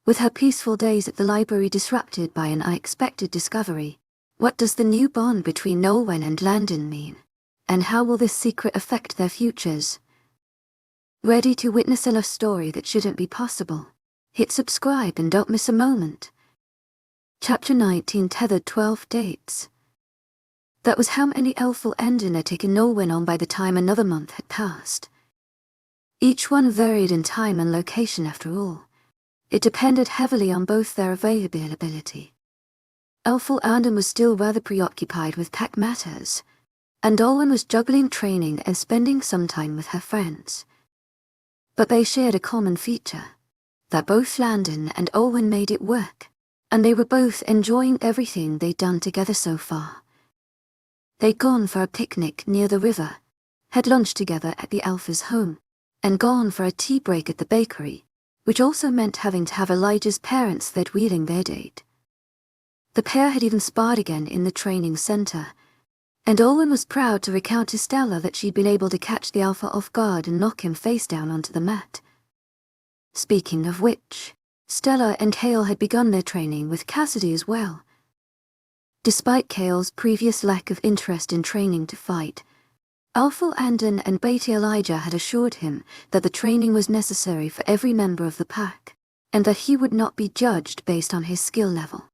With her peaceful days at the library disrupted by an unexpected discovery, what does the new bond between Olwen and Landon mean? And how will this secret affect their futures? Ready to witness a love story that shouldn't be possible? Hit subscribe and don't miss a moment. Chapter 19, Tethered 12 Dates. That was how many Olwen and Landon had taken Olwen on by the time another month had passed. Each one varied in time and location after all. It depended heavily on both their availability. Olwen and Landon was still rather preoccupied with pack matters, and Olwen was juggling training and spending some time with her friends. But they shared a common feature, that both Landon and Olwen made it work, and they were both enjoying everything they'd done together so far. They'd gone for a picnic near the river, had lunch together at the Alpha's home, and gone for a tea break at the bakery, which also meant having to have Elijah's parents third wheeling their date. The pair had even sparred again in the training center, and Olwen was proud to recount to Stella that she'd been able to catch the Alpha off guard and knock him face down onto the mat. Speaking of which, Stella and Cale had begun their training with Cassidy as well. Despite Cale's previous lack of interest in training to fight, Olwen and Landon and Beatty Elijah had assured him that the training was necessary for every member of the pack, and that he would not be judged based on his skill level.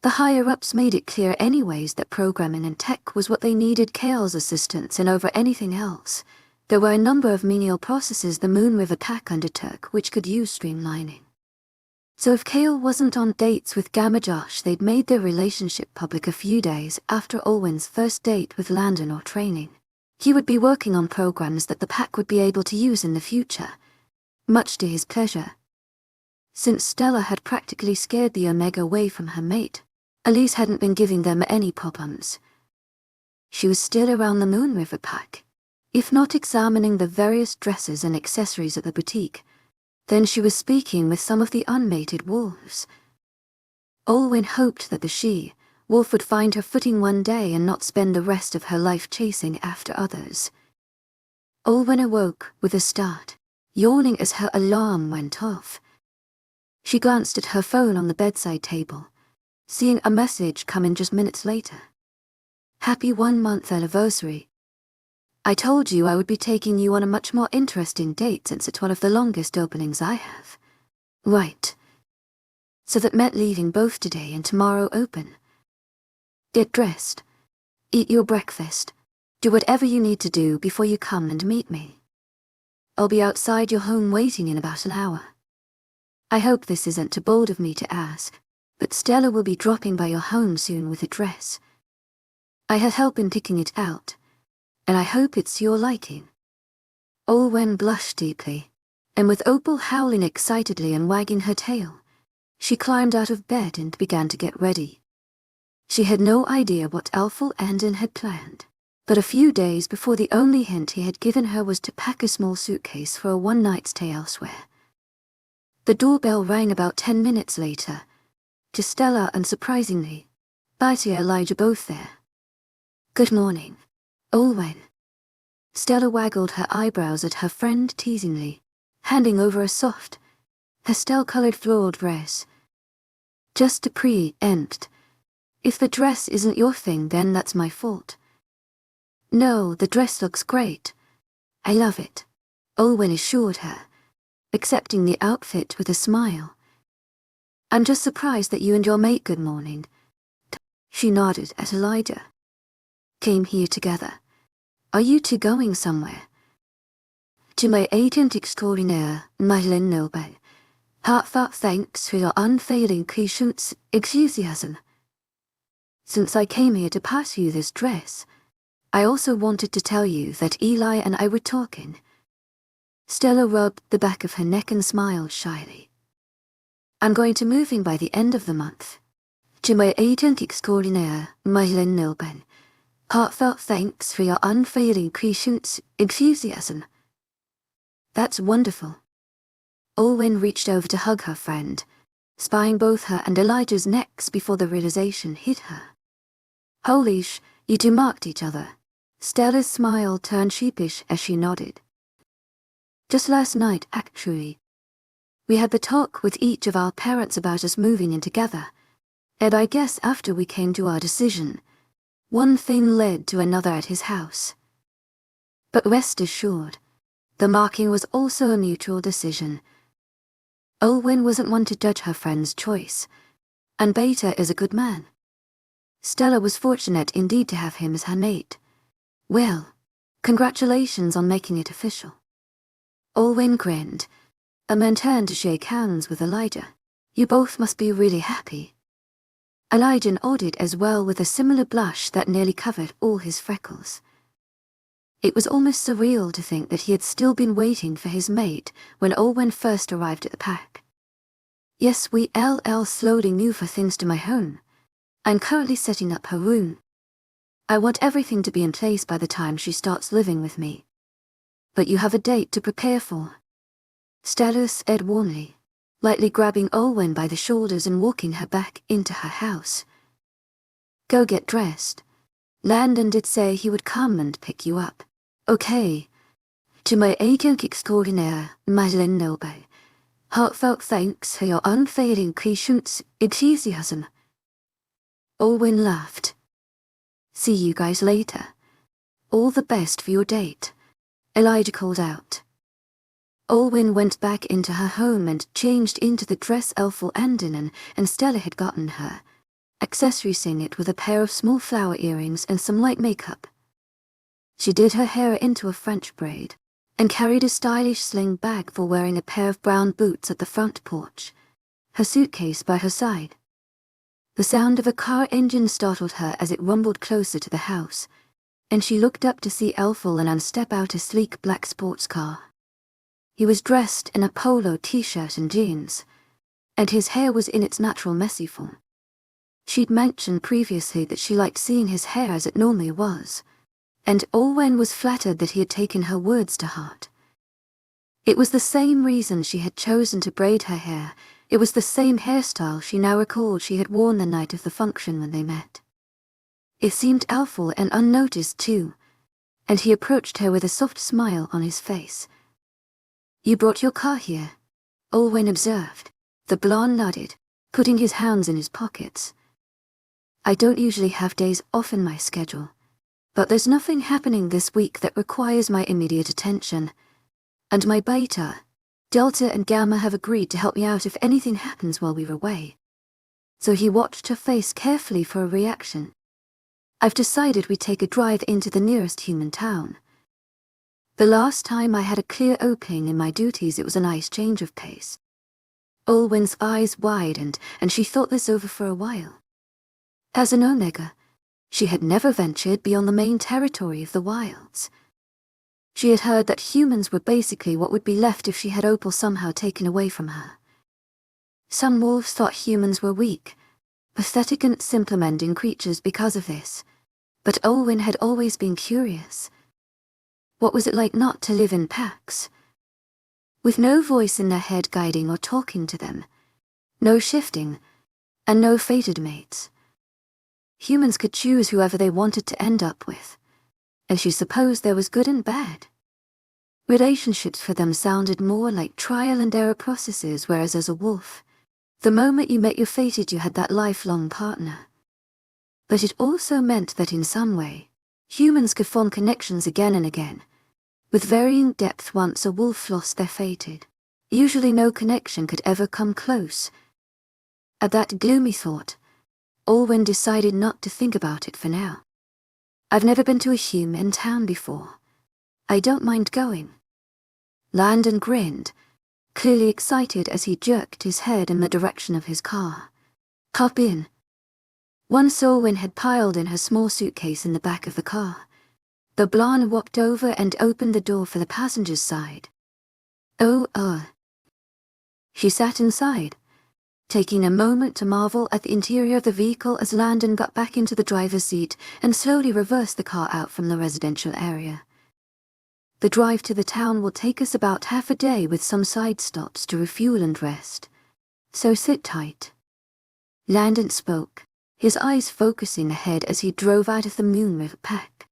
The higher-ups made it clear anyways that programming and tech was what they needed Cale's assistance in over anything else. There were a number of menial processes the Moon River pack undertook which could use streamlining. So if Cale wasn't on dates with Gamma Josh, they'd made their relationship public a few days after Olwen's first date with Landon or training. He would be working on programs that the pack would be able to use in the future, much to his pleasure. Since Stella had practically scared the Omega away from her mate, Elise hadn't been giving them any problems. She was still around the Moon River pack, if not examining the various dresses and accessories at the boutique. Then she was speaking with some of the unmated wolves. Olwen hoped that the she-wolf would find her footing one day and not spend the rest of her life chasing after others. Olwen awoke with a start, yawning as her alarm went off. She glanced at her phone on the bedside table, seeing a message come in just minutes later. Happy 1-month anniversary. I told you I would be taking you on a much more interesting date since it's one of the longest openings I have. Right. So that meant leaving both today and tomorrow open. Get dressed. Eat your breakfast. Do whatever you need to do before you come and meet me. I'll be outside your home waiting in about an hour. I hope this isn't too bold of me to ask, but Stella will be dropping by your home soon with a dress. I had help in picking it out, and I hope it's your liking. Olwen blushed deeply, and with Opal howling excitedly and wagging her tail, she climbed out of bed and began to get ready. She had no idea what Olwen and Landon had planned, but a few days before the only hint he had given her was to pack a small suitcase for a one-night stay elsewhere. The doorbell rang about 10 minutes later, to Stella and surprisingly, Beatty and Elijah both there. Good morning, Olwen. Stella waggled her eyebrows at her friend teasingly, handing over a soft, pastel-colored floral dress. Just to preempt, if the dress isn't your thing, then that's my fault. No, the dress looks great. I love it, Olwen assured her, accepting the outfit with a smile. I'm just surprised that you and your mate good morning. She nodded at Elijah. Came here together. Are you two going somewhere? To my agent extraordinaire, mythical Lone. Heartfelt thanks for your unfailing patience, enthusiasm. Since I came here to pass you this dress, I also wanted to tell you that Eli and I were talking. Stella rubbed the back of her neck and smiled shyly. I'm going to moving by the end of the month. To my agent extraordinaire, mythical Lone. Heartfelt thanks for your unfailing patience, enthusiasm. That's wonderful. Olwen reached over to hug her friend, spying both her and Elijah's necks before the realization hit her. Holy you two marked each other. Stella's smile turned sheepish as she nodded. Just last night, actually. We had the talk with each of our parents about us moving in together, and I guess after we came to our decision, one thing led to another at his house. But rest assured, the marking was also a mutual decision. Olwen wasn't one to judge her friend's choice, and Beta is a good man. Stella was fortunate indeed to have him as her mate. Well, congratulations on making it official. Olwen grinned, and then turned to shake hands with Elijah. You both must be really happy. Elijah nodded as well with a similar blush that nearly covered all his freckles. It was almost surreal to think that he had still been waiting for his mate when Olwen first arrived at the pack. Yes, we slowly move her things to my home. I'm currently setting up her room. I want everything to be in place by the time she starts living with me. But you have a date to prepare for. Stella said warmly, lightly grabbing Olwen by the shoulders and walking her back into her house. Go get dressed. Landon did say he would come and pick you up. Okay. To my agent extraordinaire, Madeleine Noble, heartfelt thanks for your unfailing patience, enthusiasm. Olwen laughed. See you guys later. All the best for your date, Elijah called out. Olwen went back into her home and changed into the dress Elful and Stella had gotten her, accessorizing it with a pair of small flower earrings and some light makeup. She did her hair into a French braid, and carried a stylish sling bag for wearing a pair of brown boots at the front porch, her suitcase by her side. The sound of a car engine startled her as it rumbled closer to the house, and she looked up to see Elful and step out a sleek black sports car. He was dressed in a polo t-shirt and jeans, and his hair was in its natural messy form. She'd mentioned previously that she liked seeing his hair as it normally was, and Olwen was flattered that he had taken her words to heart. It was the same reason she had chosen to braid her hair. It was the same hairstyle she now recalled she had worn the night of the function when they met. It seemed Elful and unnoticed too, and he approached her with a soft smile on his face. You brought your car here, Olwen observed. The blonde nodded, putting his hands in his pockets. I don't usually have days off in my schedule, but there's nothing happening this week that requires my immediate attention, and my Beta, Delta and Gamma have agreed to help me out if anything happens while we were away. So he watched her face carefully for a reaction. I've decided we take a drive into the nearest human town. The last time I had a clear opening in my duties, it was a nice change of pace. Olwen's eyes widened, and she thought this over for a while. As an Omega, she had never ventured beyond the main territory of the wilds. She had heard that humans were basically what would be left if she had Opal somehow taken away from her. Some wolves thought humans were weak, pathetic and simple-minded creatures because of this, but Olwen had always been curious. What was it like not to live in packs? With no voice in their head guiding or talking to them, no shifting, and no fated mates. Humans could choose whoever they wanted to end up with, and she supposed there was good and bad. Relationships for them sounded more like trial and error processes, whereas as a wolf, the moment you met your fated, you had that lifelong partner. But it also meant that in some way, humans could form connections again and again, with varying depth once a wolf lost their fated. Usually no connection could ever come close. At that gloomy thought, Olwen decided not to think about it for now. I've never been to a human town before. I don't mind going. Landon grinned, clearly excited as he jerked his head in the direction of his car. Hop in. Once Olwen had piled in her small suitcase in the back of the car, the blonde walked over and opened the door for the passenger's side. She sat inside, taking a moment to marvel at the interior of the vehicle as Landon got back into the driver's seat and slowly reversed the car out from the residential area. The drive to the town will take us about half a day with some side stops to refuel and rest. So sit tight. Landon spoke, his eyes focusing ahead as he drove out of the moonlit pack.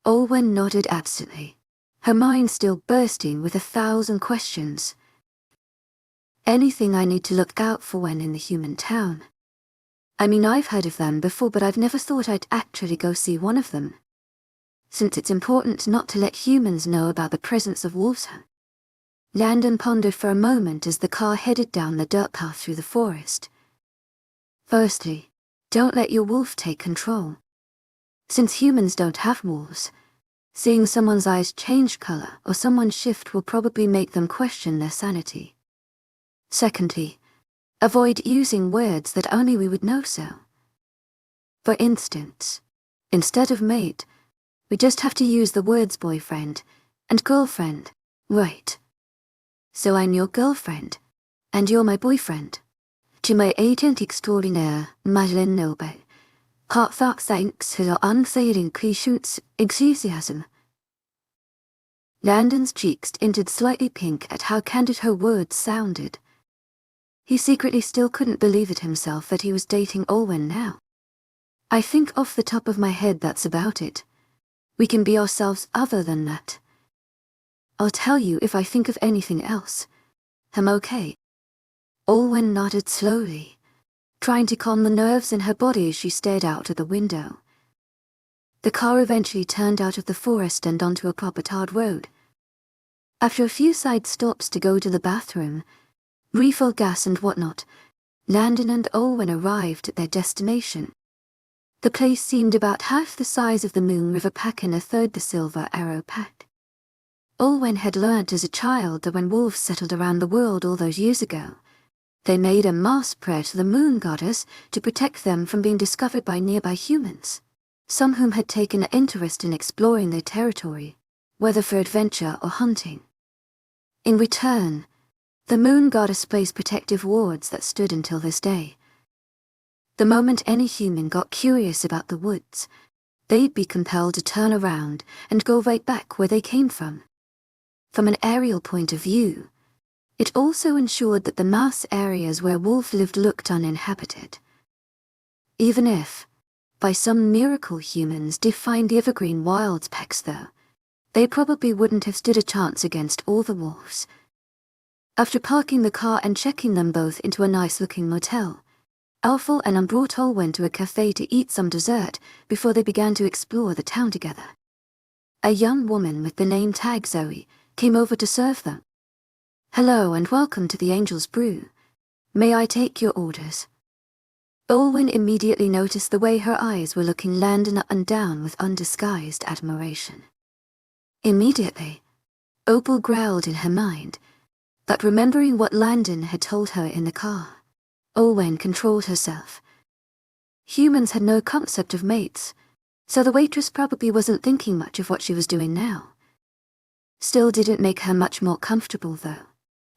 Olwen nodded absently, her mind still bursting with 1,000 questions. Anything I need to look out for when in the human town. I mean, I've heard of them before, but I've never thought I'd actually go see one of them. Since it's important not to let humans know about the presence of wolves. Landon pondered for a moment as the car headed down the dirt path through the forest. Firstly, don't let your wolf take control. Since humans don't have wolves, seeing someone's eyes change color or someone shift will probably make them question their sanity. Secondly, avoid using words that only we would know so. For instance, instead of mate, we just have to use the words boyfriend and girlfriend, right? So I'm your girlfriend, and you're my boyfriend. To my agent extraordinaire, Madeleine Noble, heartfelt thanks for your unfailing patience, enthusiasm. Landon's cheeks tinted slightly pink at how candid her words sounded. He secretly still couldn't believe it himself that he was dating Olwen now. I think off the top of my head that's about it. We can be ourselves other than that. I'll tell you if I think of anything else. I'm okay. Olwen nodded slowly, trying to calm the nerves in her body as she stared out of the window. The car eventually turned out of the forest and onto a proper tarred road. After a few side stops to go to the bathroom, refill gas and whatnot, Landon and Olwen arrived at their destination. The place seemed about half the size of the Moon River Pack and a third the Silver Arrow Pack. Olwen had learnt as a child that when wolves settled around the world all those years ago, they made a mass prayer to the moon goddess to protect them from being discovered by nearby humans, some whom had taken an interest in exploring their territory, whether for adventure or hunting. In return, the moon goddess placed protective wards that stood until this day. The moment any human got curious about the woods, they'd be compelled to turn around and go right back where they came from. From an aerial point of view, it also ensured that the mass areas where wolves lived looked uninhabited. Even if, by some miracle, humans did find the evergreen wilds packs though, they probably wouldn't have stood a chance against all the wolves. After parking the car and checking them both into a nice-looking motel, Alfel and Umbrotol went to a cafe to eat some dessert before they began to explore the town together. A young woman with the name tag Zoe came over to serve them. "Hello and welcome to the Angel's Brew. May I take your orders?" Olwen immediately noticed the way her eyes were looking Landon up and down with undisguised admiration. Immediately, Opal growled in her mind, but remembering what Landon had told her in the car, Olwen controlled herself. Humans had no concept of mates, so the waitress probably wasn't thinking much of what she was doing now. Still didn't make her much more comfortable though.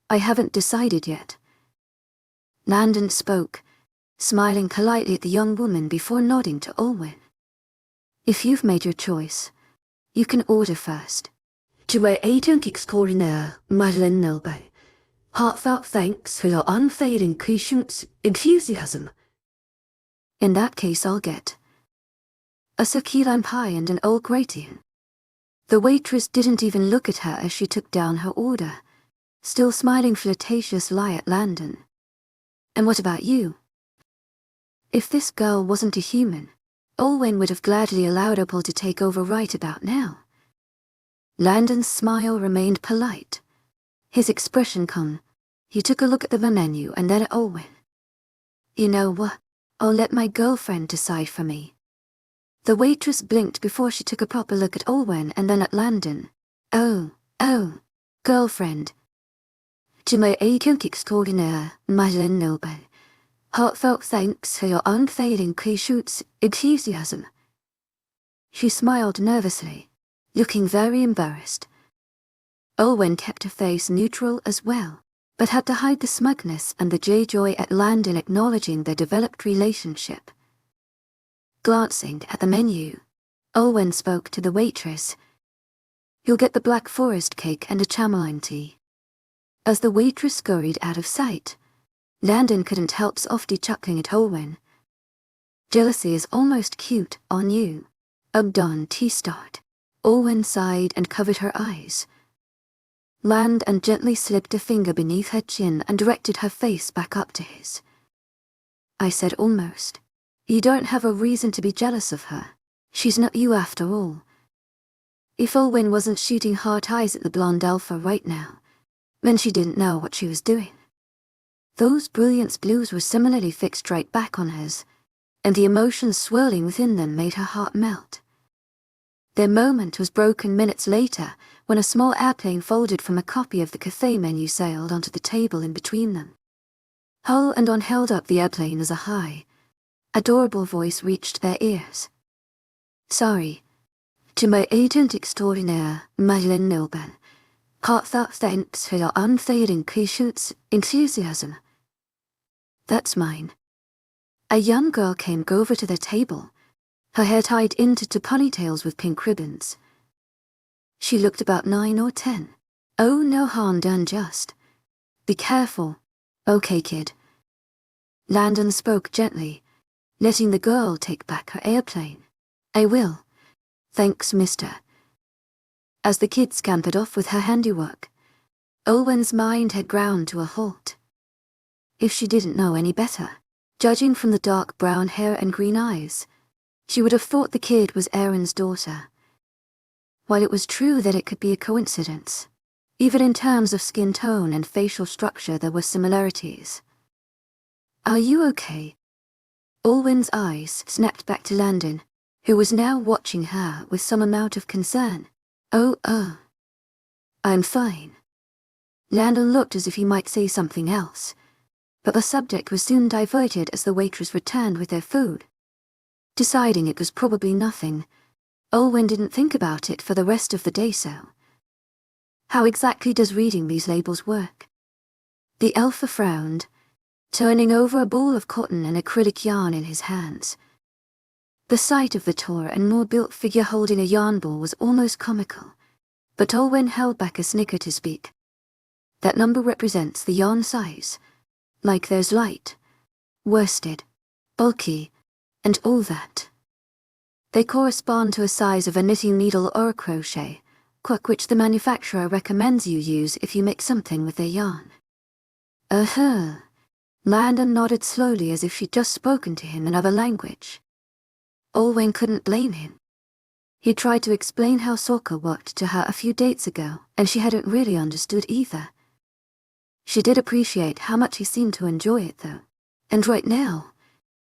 "I haven't decided yet." Landon spoke, smiling politely at the young woman before nodding to Olwen. "If you've made your choice, you can order first." "To my agent extraordinaire, Madeleine Noble, heartfelt thanks for your unfailing patience, enthusiasm." "In that case I'll get a key lime pie and an old gratin." The waitress didn't even look at her as she took down her order, still smiling flirtatiously at Landon. "And what about you?" If this girl wasn't a human, Olwen would have gladly allowed Opal to take over right about now. Landon's smile remained polite. His expression calm. He took a look at the menu and then at Olwen. "You know what? I'll let my girlfriend decide for me." The waitress blinked before she took a proper look at Olwen and then at Landon. Oh, girlfriend." "To my agent extraordinaire, Madeleine Noble, heartfelt thanks for your unfailing patience, enthusiasm." She smiled nervously, looking very embarrassed. Olwen kept her face neutral as well, but had to hide the smugness and the joy at Landon acknowledging their developed relationship. Glancing at the menu, Olwen spoke to the waitress. "You'll get the Black Forest cake and a chamomile tea." As the waitress scurried out of sight, Landon couldn't help softly chuckling at Olwen. "Jealousy is almost cute on you." Dawn tea start. Olwen sighed and covered her eyes. Landon gently slipped a finger beneath her chin and directed her face back up to his. I said almost. You don't have a reason to be jealous of her. She's not you after all. If Olwen wasn't shooting heart eyes at the blonde alpha right now, then she didn't know what she was doing. Those brilliance blues were similarly fixed right back on hers, and the emotions swirling within them made her heart melt. Their moment was broken minutes later when a small airplane folded from a copy of the cafe menu sailed onto the table in between them. Hull and On held up the airplane as a high, adorable voice reached their ears. Sorry. To my agent extraordinaire, Madeleine Nilben, heartfelt thanks for your unfailing patience, enthusiasm. That's mine. A young girl came over to the table, her hair tied into two ponytails with pink ribbons. She looked about 9 or 10. Oh, no harm done just. Be careful. Okay, kid. Landon spoke gently, letting the girl take back her airplane. I will. Thanks, mister. As the kid scampered off with her handiwork, Olwen's mind had ground to a halt. If she didn't know any better, judging from the dark brown hair and green eyes, she would have thought the kid was Aaron's daughter. While it was true that it could be a coincidence, even in terms of skin tone and facial structure there were similarities. Are you okay? Olwen's eyes snapped back to Landon, who was now watching her with some amount of concern. Oh, I'm fine. Landon looked as if he might say something else, but the subject was soon diverted as the waitress returned with their food. Deciding it was probably nothing, Olwen didn't think about it for the rest of the day. So, how exactly does reading these labels work? The alpha frowned, turning over a ball of cotton and acrylic yarn in his hands. The sight of the taller and more built figure holding a yarn ball was almost comical, but Olwen held back a snicker to speak. That number represents the yarn size, like there's light, worsted, bulky, and all that. They correspond to a size of a knitting needle or a crochet, hook which the manufacturer recommends you use if you make something with their yarn. Landon nodded slowly as if she'd just spoken to him another language. Olwen couldn't blame him. He tried to explain how soccer worked to her a few dates ago, and she hadn't really understood either. She did appreciate how much he seemed to enjoy it, though, and right now,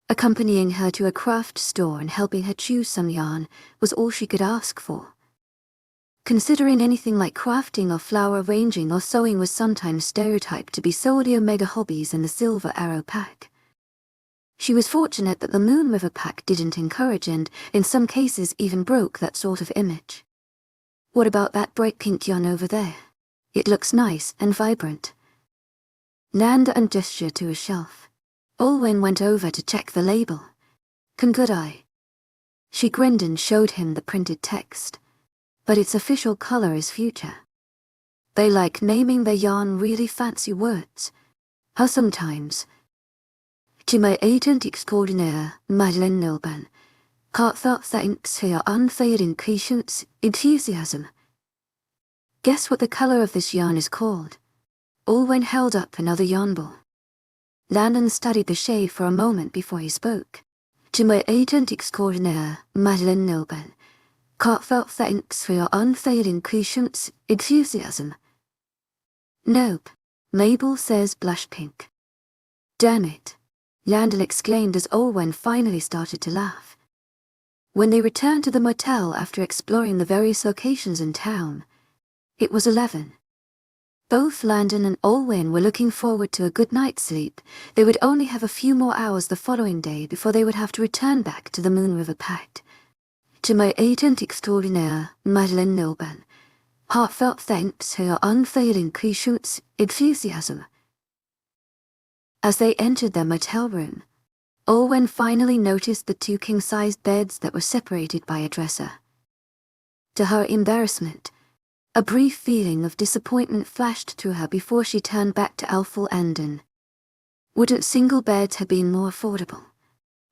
accompanying her to a craft store and helping her choose some yarn was all she could ask for. Considering anything like crafting or flower arranging or sewing was sometimes stereotyped to be solely Omega hobbies in the Silver Arrow pack. She was fortunate that the Moon River pack didn't encourage and, in some cases, even broke that sort of image. What about that bright pink yarn over there? It looks nice and vibrant. Landon gestured to a shelf. Olwen went over to check the label. Good eye. She grinned and showed him the printed text. But its official color is fuchsia. They like naming their yarn really fancy words. How sometimes. To my agent extraordinaire, Madeleine Nilben, heartfelt thanks for your unfailing patience, enthusiasm. Guess what the color of this yarn is called? Olwen held up another yarn ball. Landon studied the shade for a moment before he spoke. To my agent extraordinaire, Madeleine Nilben, heartfelt thanks for your unfailing patience, enthusiasm. Nope. Label says blush pink. Damn it. Landon exclaimed as Olwen finally started to laugh. When they returned to the motel after exploring the various locations in town, it was 11. Both Landon and Olwen were looking forward to a good night's sleep. They would only have a few more hours the following day before they would have to return back to the Moon River Pact. To my agent extraordinaire, Madeleine Nilben, heartfelt thanks for your unfailing patience, enthusiasm. As they entered their motel room, Olwen finally noticed the 2 king-sized beds that were separated by a dresser. To her embarrassment, a brief feeling of disappointment flashed through her before she turned back to Unveiling and Landon. Wouldn't single beds have been more affordable?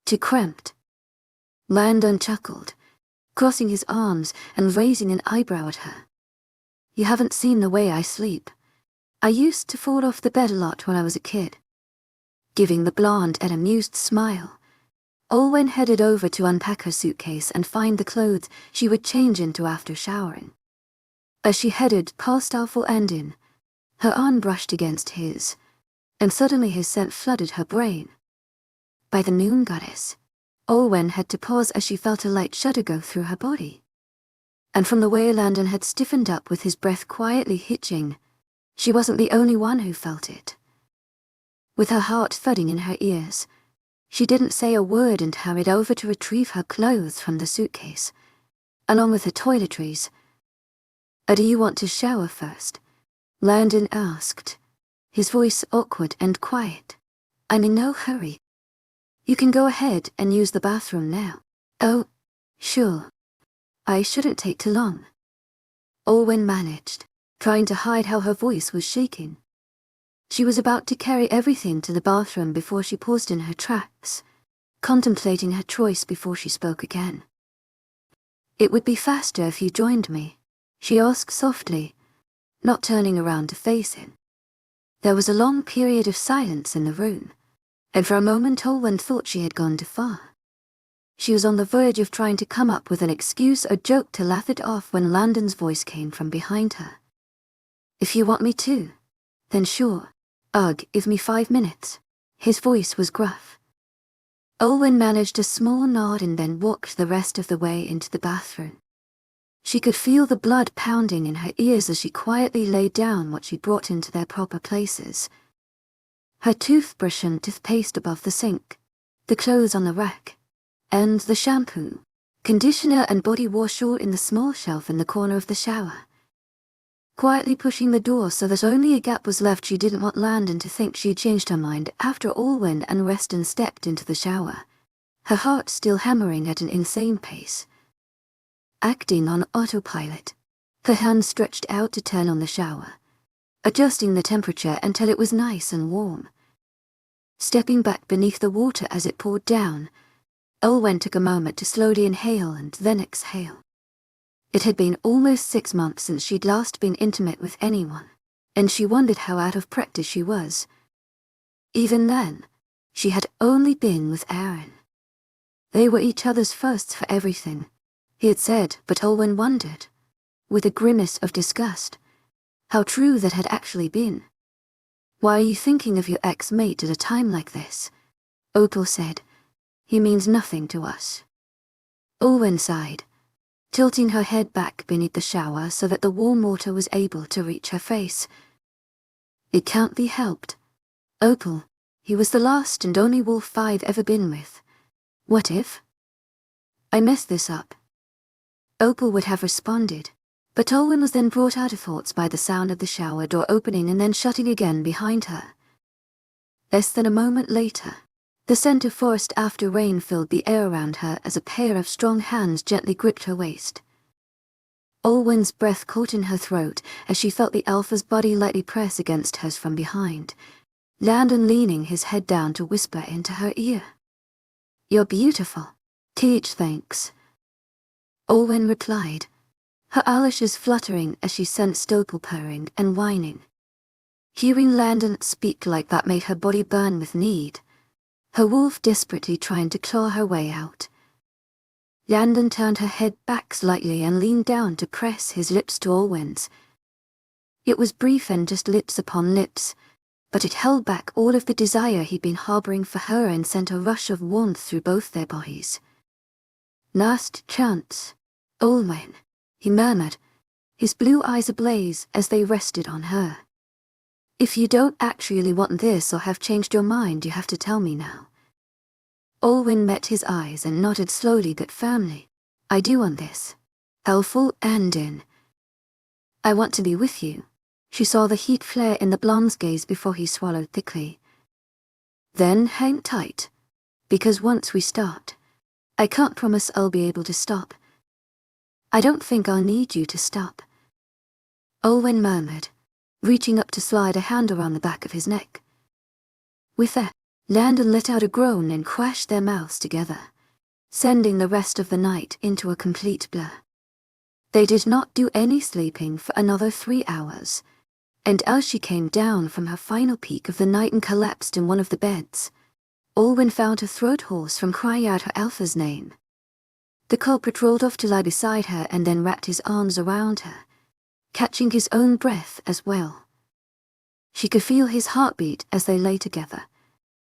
Too cramped? Landon chuckled, crossing his arms and raising an eyebrow at her. You haven't seen the way I sleep. I used to fall off the bed a lot when I was a kid." Giving the blonde an amused smile, Olwen headed over to unpack her suitcase and find the clothes she would change into after showering. As she headed past Landon, her arm brushed against his, and suddenly his scent flooded her brain. By the moon goddess, Olwen had to pause as she felt a light shudder go through her body. And from the way Landon had stiffened up with his breath quietly hitching, she wasn't the only one who felt it. With her heart thudding in her ears, she didn't say a word and hurried over to retrieve her clothes from the suitcase, along with her toiletries. "Do you want to shower first?" Landon asked, his voice awkward and quiet. "I'm in no hurry. You can go ahead and use the bathroom now." "Oh, sure. I shouldn't take too long," Olwen managed, trying to hide how her voice was shaking. She was about to carry everything to the bathroom before she paused in her tracks, contemplating her choice before she spoke again. "It would be faster if you joined me," she asked softly, not turning around to face him. There was a long period of silence in the room, and for a moment Olwen thought she had gone too far. She was on the verge of trying to come up with an excuse or joke to laugh it off when Landon's voice came from behind her. "If you want me to, then sure. Give me 5 minutes." His voice was gruff. Olwen managed a small nod and then walked the rest of the way into the bathroom. She could feel the blood pounding in her ears as she quietly laid down what she brought into their proper places. Her toothbrush and toothpaste above the sink, the clothes on the rack, and the shampoo, conditioner and body wash all in the small shelf in the corner of the shower. Quietly pushing the door so that only a gap was left, she didn't want Landon to think she'd changed her mind after Olwen and Reston stepped into the shower, her heart still hammering at an insane pace. Acting on autopilot, her hand stretched out to turn on the shower, adjusting the temperature until it was nice and warm. Stepping back beneath the water as it poured down, Olwen took a moment to slowly inhale and then exhale. It had been almost 6 months since she'd last been intimate with anyone, and she wondered how out of practice she was. Even then, she had only been with Aaron. They were each other's firsts for everything, he had said, but Olwen wondered, with a grimace of disgust, how true that had actually been. "Why are you thinking of your ex-mate at a time like this?" Opal said. "He means nothing to us." Olwen sighed, tilting her head back beneath the shower so that the warm water was able to reach her face. "It can't be helped. Opal, he was the last and only wolf I've ever been with. What if I messed this up?" Opal would have responded, but Olwen was then brought out of thoughts by the sound of the shower door opening and then shutting again behind her. Less than a moment later, the scent of forest after rain filled the air around her as a pair of strong hands gently gripped her waist. Olwen's breath caught in her throat as she felt the alpha's body lightly press against hers from behind, Landon leaning his head down to whisper into her ear. "You're beautiful. Teach thanks." Olwen replied, her eyelashes fluttering as she sensed Opal purring and whining. Hearing Landon speak like that made her body burn with need, her wolf desperately trying to claw her way out. Landon turned her head back slightly and leaned down to press his lips to Olwen's. It was brief and just lips upon lips, but it held back all of the desire he'd been harboring for her and sent a rush of warmth through both their bodies. "Last chance, Olwen," he murmured, his blue eyes ablaze as they rested on her. "If you don't actually want this or have changed your mind, you have to tell me now." Olwen met his eyes and nodded slowly but firmly. "I do want this. Helpful and in. I want to be with you." She saw the heat flare in the blonde's gaze before he swallowed thickly. "Then hang tight, because once we start, I can't promise I'll be able to stop. I don't think I'll need you to stop." Olwen murmured, reaching up to slide a hand around the back of his neck. With that, Landon let out a groan and crashed their mouths together, sending the rest of the night into a complete blur. They did not do any sleeping for another 3 hours, and as she came down from her final peak of the night and collapsed in one of the beds, Olwen found her throat hoarse from crying out her alpha's name. The culprit rolled off to lie beside her and then wrapped his arms around her, catching his own breath as well. She could feel his heartbeat as they lay together,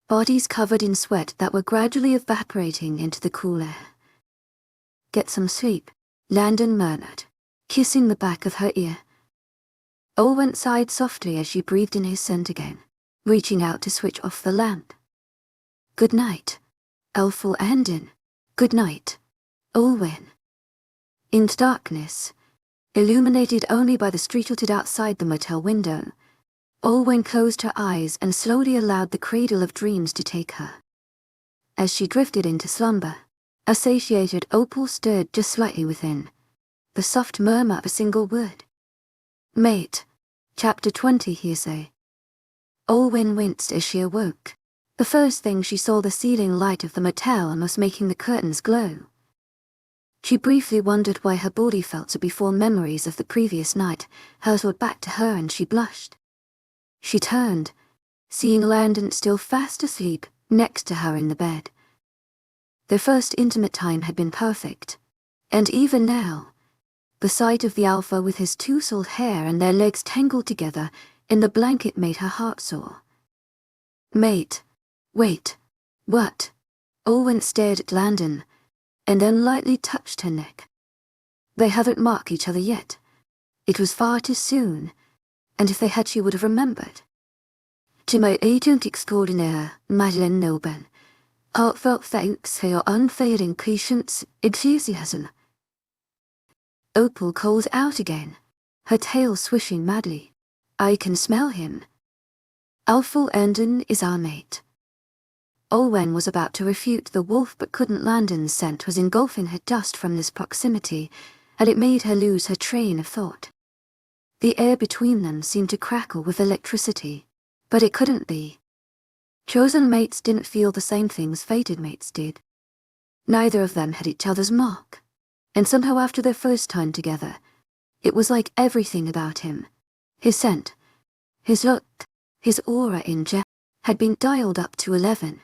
bodies covered in sweat that were gradually evaporating into the cool air. "Get some sleep," Landon murmured, kissing the back of her ear. Olwen sighed softly as she breathed in his scent again, reaching out to switch off the lamp. "Good night, Elful Andin. Good night, Olwen." In darkness, illuminated only by the street lighted outside the motel window, Olwen closed her eyes and slowly allowed the cradle of dreams to take her. As she drifted into slumber, a satiated opal stirred just slightly within, the soft murmur of a single word. "Mate." Chapter 20 hearsay. Olwen winced as she awoke. The first thing she saw the ceiling light of the motel almost making the curtains glow. She briefly wondered why her body felt so before memories of the previous night hurtled back to her and she blushed. She turned, seeing Landon still fast asleep next to her in the bed. Their first intimate time had been perfect, and even now, the sight of the alpha with his tousled hair and their legs tangled together in the blanket made her heart sore. "Mate, wait, what?" Olwen stared at Landon, and then lightly touched her neck. They haven't marked each other yet. It was far too soon, and if they had she would have remembered. "To my agent extraordinaire, Madeleine Noban, heartfelt thanks for your unfailing patience, enthusiasm." Opal called out again, her tail swishing madly. "I can smell him. Elful Andin is our mate." Olwen was about to refute the wolf but couldn't. Landon's scent was engulfing her dust from this proximity, and it made her lose her train of thought. The air between them seemed to crackle with electricity, but it couldn't be. Chosen mates didn't feel the same things fated mates did. Neither of them had each other's mark, and somehow after their first time together, it was like everything about him, his scent, his look, his aura in general, had been dialed up to 11.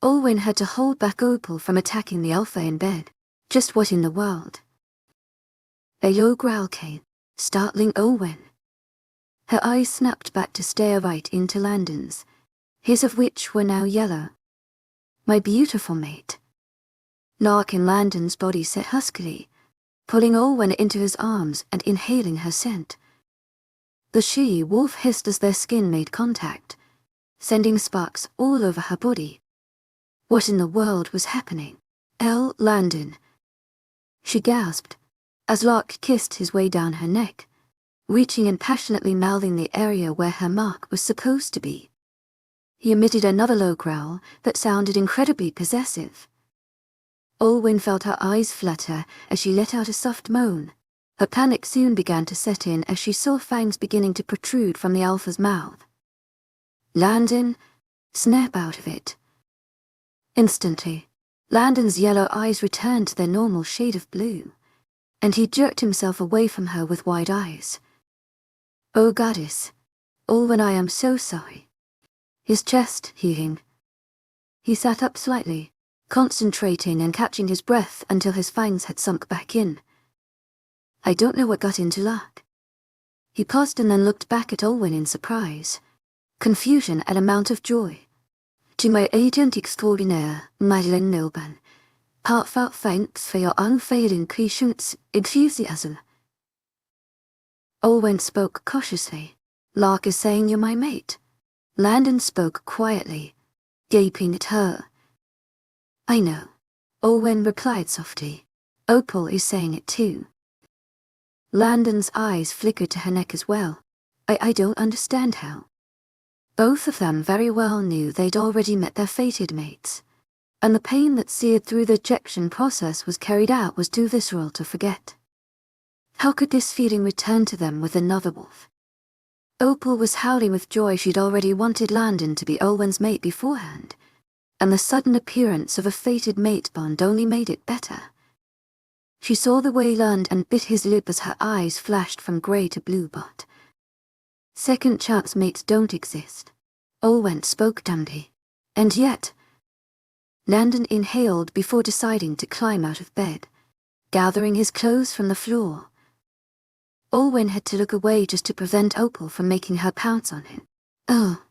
Olwen had to hold back Opal from attacking the alpha in bed. Just what in the world? A low growl came, startling Olwen. Her eyes snapped back to stare right into Landon's, his of which were now yellow. "My beautiful mate." Nark in Landon's body set huskily, pulling Olwen into his arms and inhaling her scent. The she-wolf hissed as their skin made contact, sending sparks all over her body. What in the world was happening? Landon. She gasped, as Lark kissed his way down her neck, reaching and passionately mouthing the area where her mark was supposed to be. He emitted another low growl that sounded incredibly possessive. Olwen felt her eyes flutter as she let out a soft moan. Her panic soon began to set in as she saw fangs beginning to protrude from the alpha's mouth. "Landon, snap out of it." Instantly, Landon's yellow eyes returned to their normal shade of blue, and he jerked himself away from her with wide eyes. "Oh goddess, Olwen, I am so sorry." His chest heaving. He sat up slightly, concentrating and catching his breath until his fangs had sunk back in. "I don't know what got into Lark." He paused and then looked back at Olwen in surprise, confusion and amount of joy. "To my agent extraordinaire, Madeleine Noban, heartfelt thanks for your unfailing patience, enthusiasm." Olwen spoke cautiously. "Lark is saying you're my mate." Landon spoke quietly, gaping at her. "I know," Olwen replied softly. "Opal is saying it too." Landon's eyes flickered to her neck as well. I don't understand how." Both of them very well knew they'd already met their fated mates, and the pain that seared through the ejection process was carried out was too visceral to forget. How could this feeling return to them with another wolf? Opal was howling with joy. She'd already wanted Landon to be Olwen's mate beforehand, and the sudden appearance of a fated mate bond only made it better. She saw the Wayland and bit his lip as her eyes flashed from grey to blue, but second chance mates don't exist. Olwen spoke dumbly. And yet, Landon inhaled before deciding to climb out of bed, gathering his clothes from the floor. Olwen had to look away just to prevent Opal from making her pounce on him. Oh.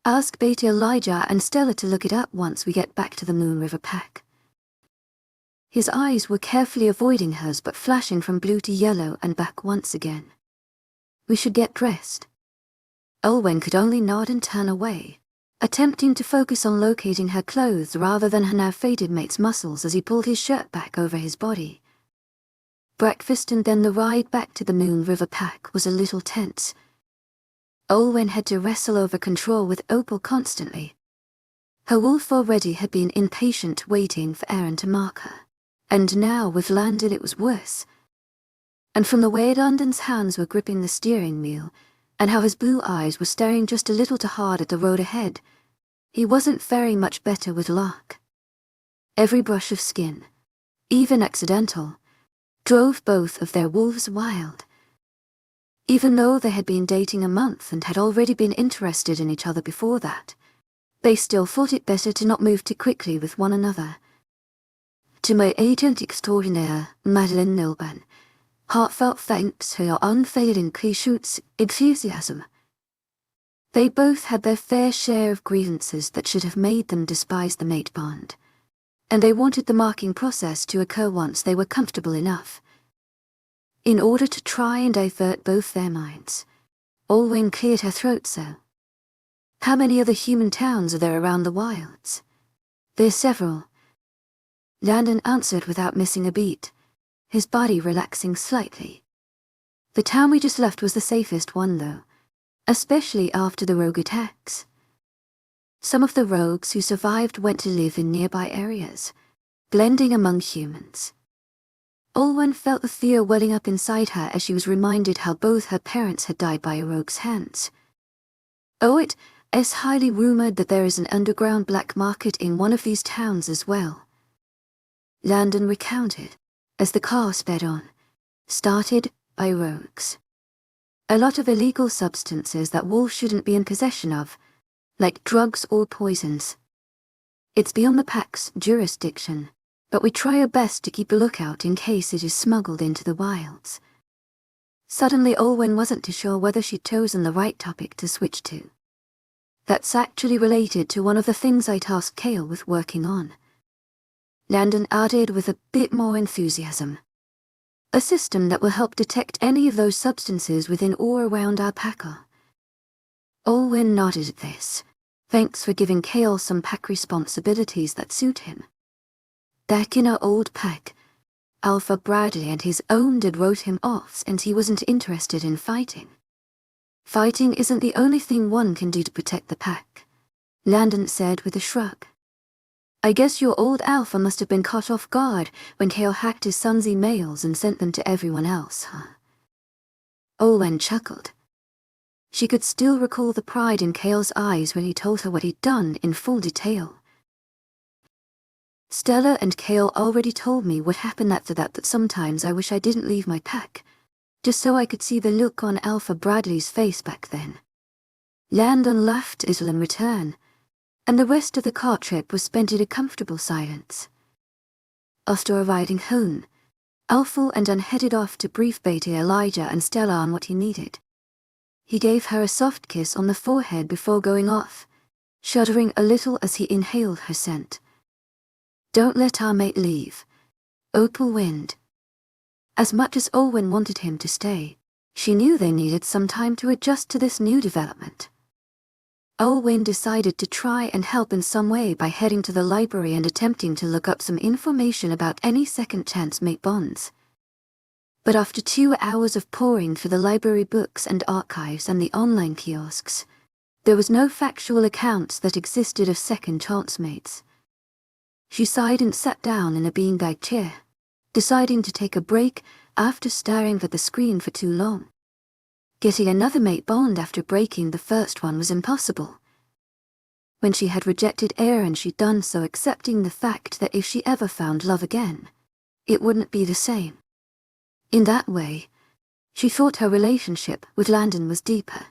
Ask Beta Elijah and Stella to look it up once we get back to the Moon River Pack. His eyes were carefully avoiding hers but flashing from blue to yellow and back once again. We should get dressed. Olwen could only nod and turn away, attempting to focus on locating her clothes rather than her now faded mate's muscles as he pulled his shirt back over his body. Breakfast and then the ride back to the Moon River Pack was a little tense. Olwen had to wrestle over control with Opal constantly. Her wolf already had been impatient waiting for Aaron to mark her, and now with Landon it was worse. And from the way Landon's hands were gripping the steering wheel, and how his blue eyes were staring just a little too hard at the road ahead, he wasn't faring much better with luck. Every brush of skin, even accidental, drove both of their wolves wild. Even though they had been dating a month and had already been interested in each other before that, they still thought it better to not move too quickly with one another. To my agent extraordinaire, Madeline Nilban, heartfelt thanks for your unfailing Clichet's enthusiasm. They both had their fair share of grievances that should have made them despise the mate bond, and they wanted the marking process to occur once they were comfortable enough. In order to try and divert both their minds, Olwen cleared her throat so. How many other human towns are there around the wilds? There's several. Landon answered without missing a beat, his body relaxing slightly. The town we just left was the safest one though, especially after the rogue attacks. Some of the rogues who survived went to live in nearby areas, blending among humans. Olwen felt the fear welling up inside her as she was reminded how both her parents had died by a rogue's hands. Oh, it is highly rumored that there is an underground black market in one of these towns as well. Landon recounted, as the car sped on, started by rogues. A lot of illegal substances that wolves shouldn't be in possession of, like drugs or poisons. It's beyond the pack's jurisdiction, but we try our best to keep a lookout in case it is smuggled into the wilds. Suddenly Olwen wasn't too sure whether she'd chosen the right topic to switch to. That's actually related to one of the things I tasked Kale with working on. Landon added with a bit more enthusiasm. A system that will help detect any of those substances within or around our packer. Olwen nodded at this. Thanks for giving Kale some pack responsibilities that suit him. Back in our old pack, Alpha Bradley and his own dad wrote him off since he wasn't interested in fighting. Fighting isn't the only thing one can do to protect the pack, Landon said with a shrug. I guess your old Alpha must have been caught off guard when Kale hacked his son's emails and sent them to everyone else, huh? Olwen chuckled. She could still recall the pride in Kale's eyes when he told her what he'd done in full detail. Stella and Kale already told me what happened after that sometimes I wish I didn't leave my pack, just so I could see the look on Alpha Bradley's face back then. Landon laughed in return, and the rest of the car trip was spent in a comfortable silence. After arriving home, Alpha and Ann headed off to brief Beta Elijah and Stella on what he needed. He gave her a soft kiss on the forehead before going off, shuddering a little as he inhaled her scent. Don't let our mate leave. Opal wind. As much as Olwen wanted him to stay, she knew they needed some time to adjust to this new development. Olwen decided to try and help in some way by heading to the library and attempting to look up some information about any second-chance mate bonds. But after 2 hours of poring through the library books and archives and the online kiosks, there was no factual accounts that existed of second-chance mates. She sighed and sat down in a beanbag chair, deciding to take a break after staring at the screen for too long. Getting another mate bond after breaking the first one was impossible. When she had rejected Aaron, she'd done so accepting the fact that if she ever found love again, it wouldn't be the same. In that way, she thought her relationship with Landon was deeper.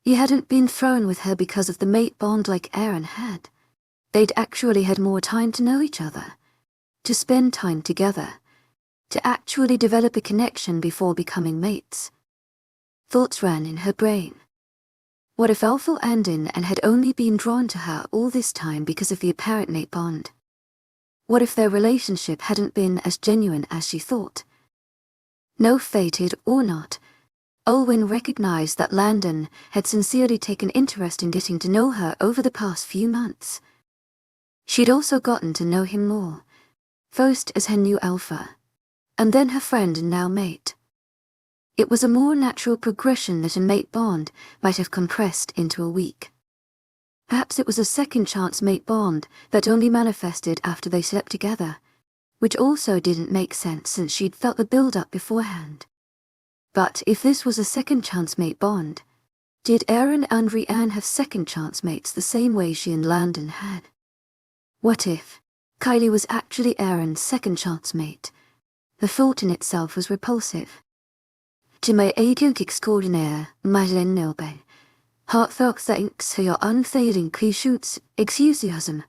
He hadn't been thrown with her because of the mate bond like Aaron had. They'd actually had more time to know each other, to spend time together, to actually develop a connection before becoming mates. Thoughts ran in her brain. What if Alpha Landon and had only been drawn to her all this time because of the apparent mate bond? What if their relationship hadn't been as genuine as she thought? No, fated or not, Olwen recognized that Landon had sincerely taken interest in getting to know her over the past few months. She'd also gotten to know him more, first as her new alpha, and then her friend and now mate. It was a more natural progression that a mate bond might have compressed into a week. Perhaps it was a second chance mate bond that only manifested after they slept together, which also didn't make sense since she'd felt the build-up beforehand. But if this was a second chance mate bond, did Aaron and Rianne have second chance mates the same way she and Landon had? What if Kylie was actually Aaron's second chance mate? The thought in itself was repulsive. To my agent extraordinaire, Madeleine Nilben, heartfelt thanks for your unfailing patience, enthusiasm.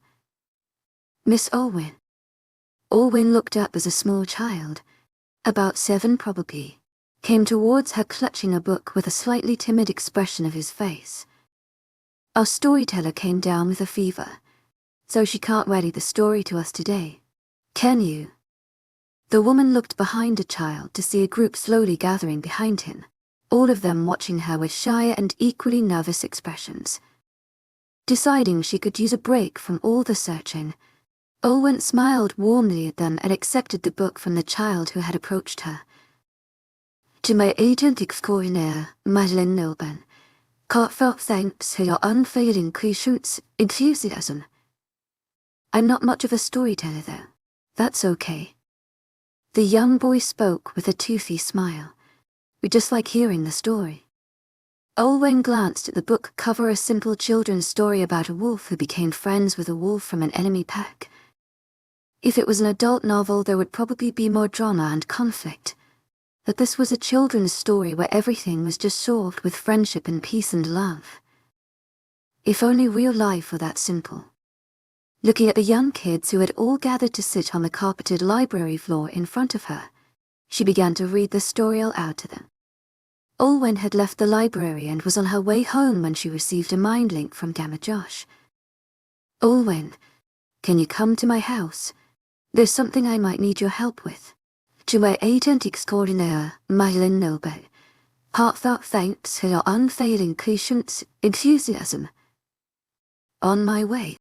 Miss Olwen. Olwen looked up as a small child, about 7 probably, came towards her clutching a book with a slightly timid expression of his face. Our storyteller came down with a fever, so she can't ready the story to us today. Can you? The woman looked behind the child to see a group slowly gathering behind him, all of them watching her with shy and equally nervous expressions. Deciding she could use a break from all the searching, Olwen smiled warmly at them and accepted the book from the child who had approached her. To my agent extraordinaire, Madeleine Nilben, heartfelt thanks for your unfailing patience, enthusiasm. I'm not much of a storyteller though. That's okay. The young boy spoke with a toothy smile. We just like hearing the story. Olwen glanced at the book cover, a simple children's story about a wolf who became friends with a wolf from an enemy pack. If it was an adult novel, there would probably be more drama and conflict. But this was a children's story where everything was just solved with friendship and peace and love. If only real life were that simple. Looking at the young kids who had all gathered to sit on the carpeted library floor in front of her, she began to read the story aloud to them. Olwen had left the library and was on her way home when she received a mind link from Gamma Josh. Olwen, can you come to my house? There's something I might need your help with. To my agent extraordinaire, Madeleine Nilben, heartfelt thanks for your unfailing patience, enthusiasm. On my way.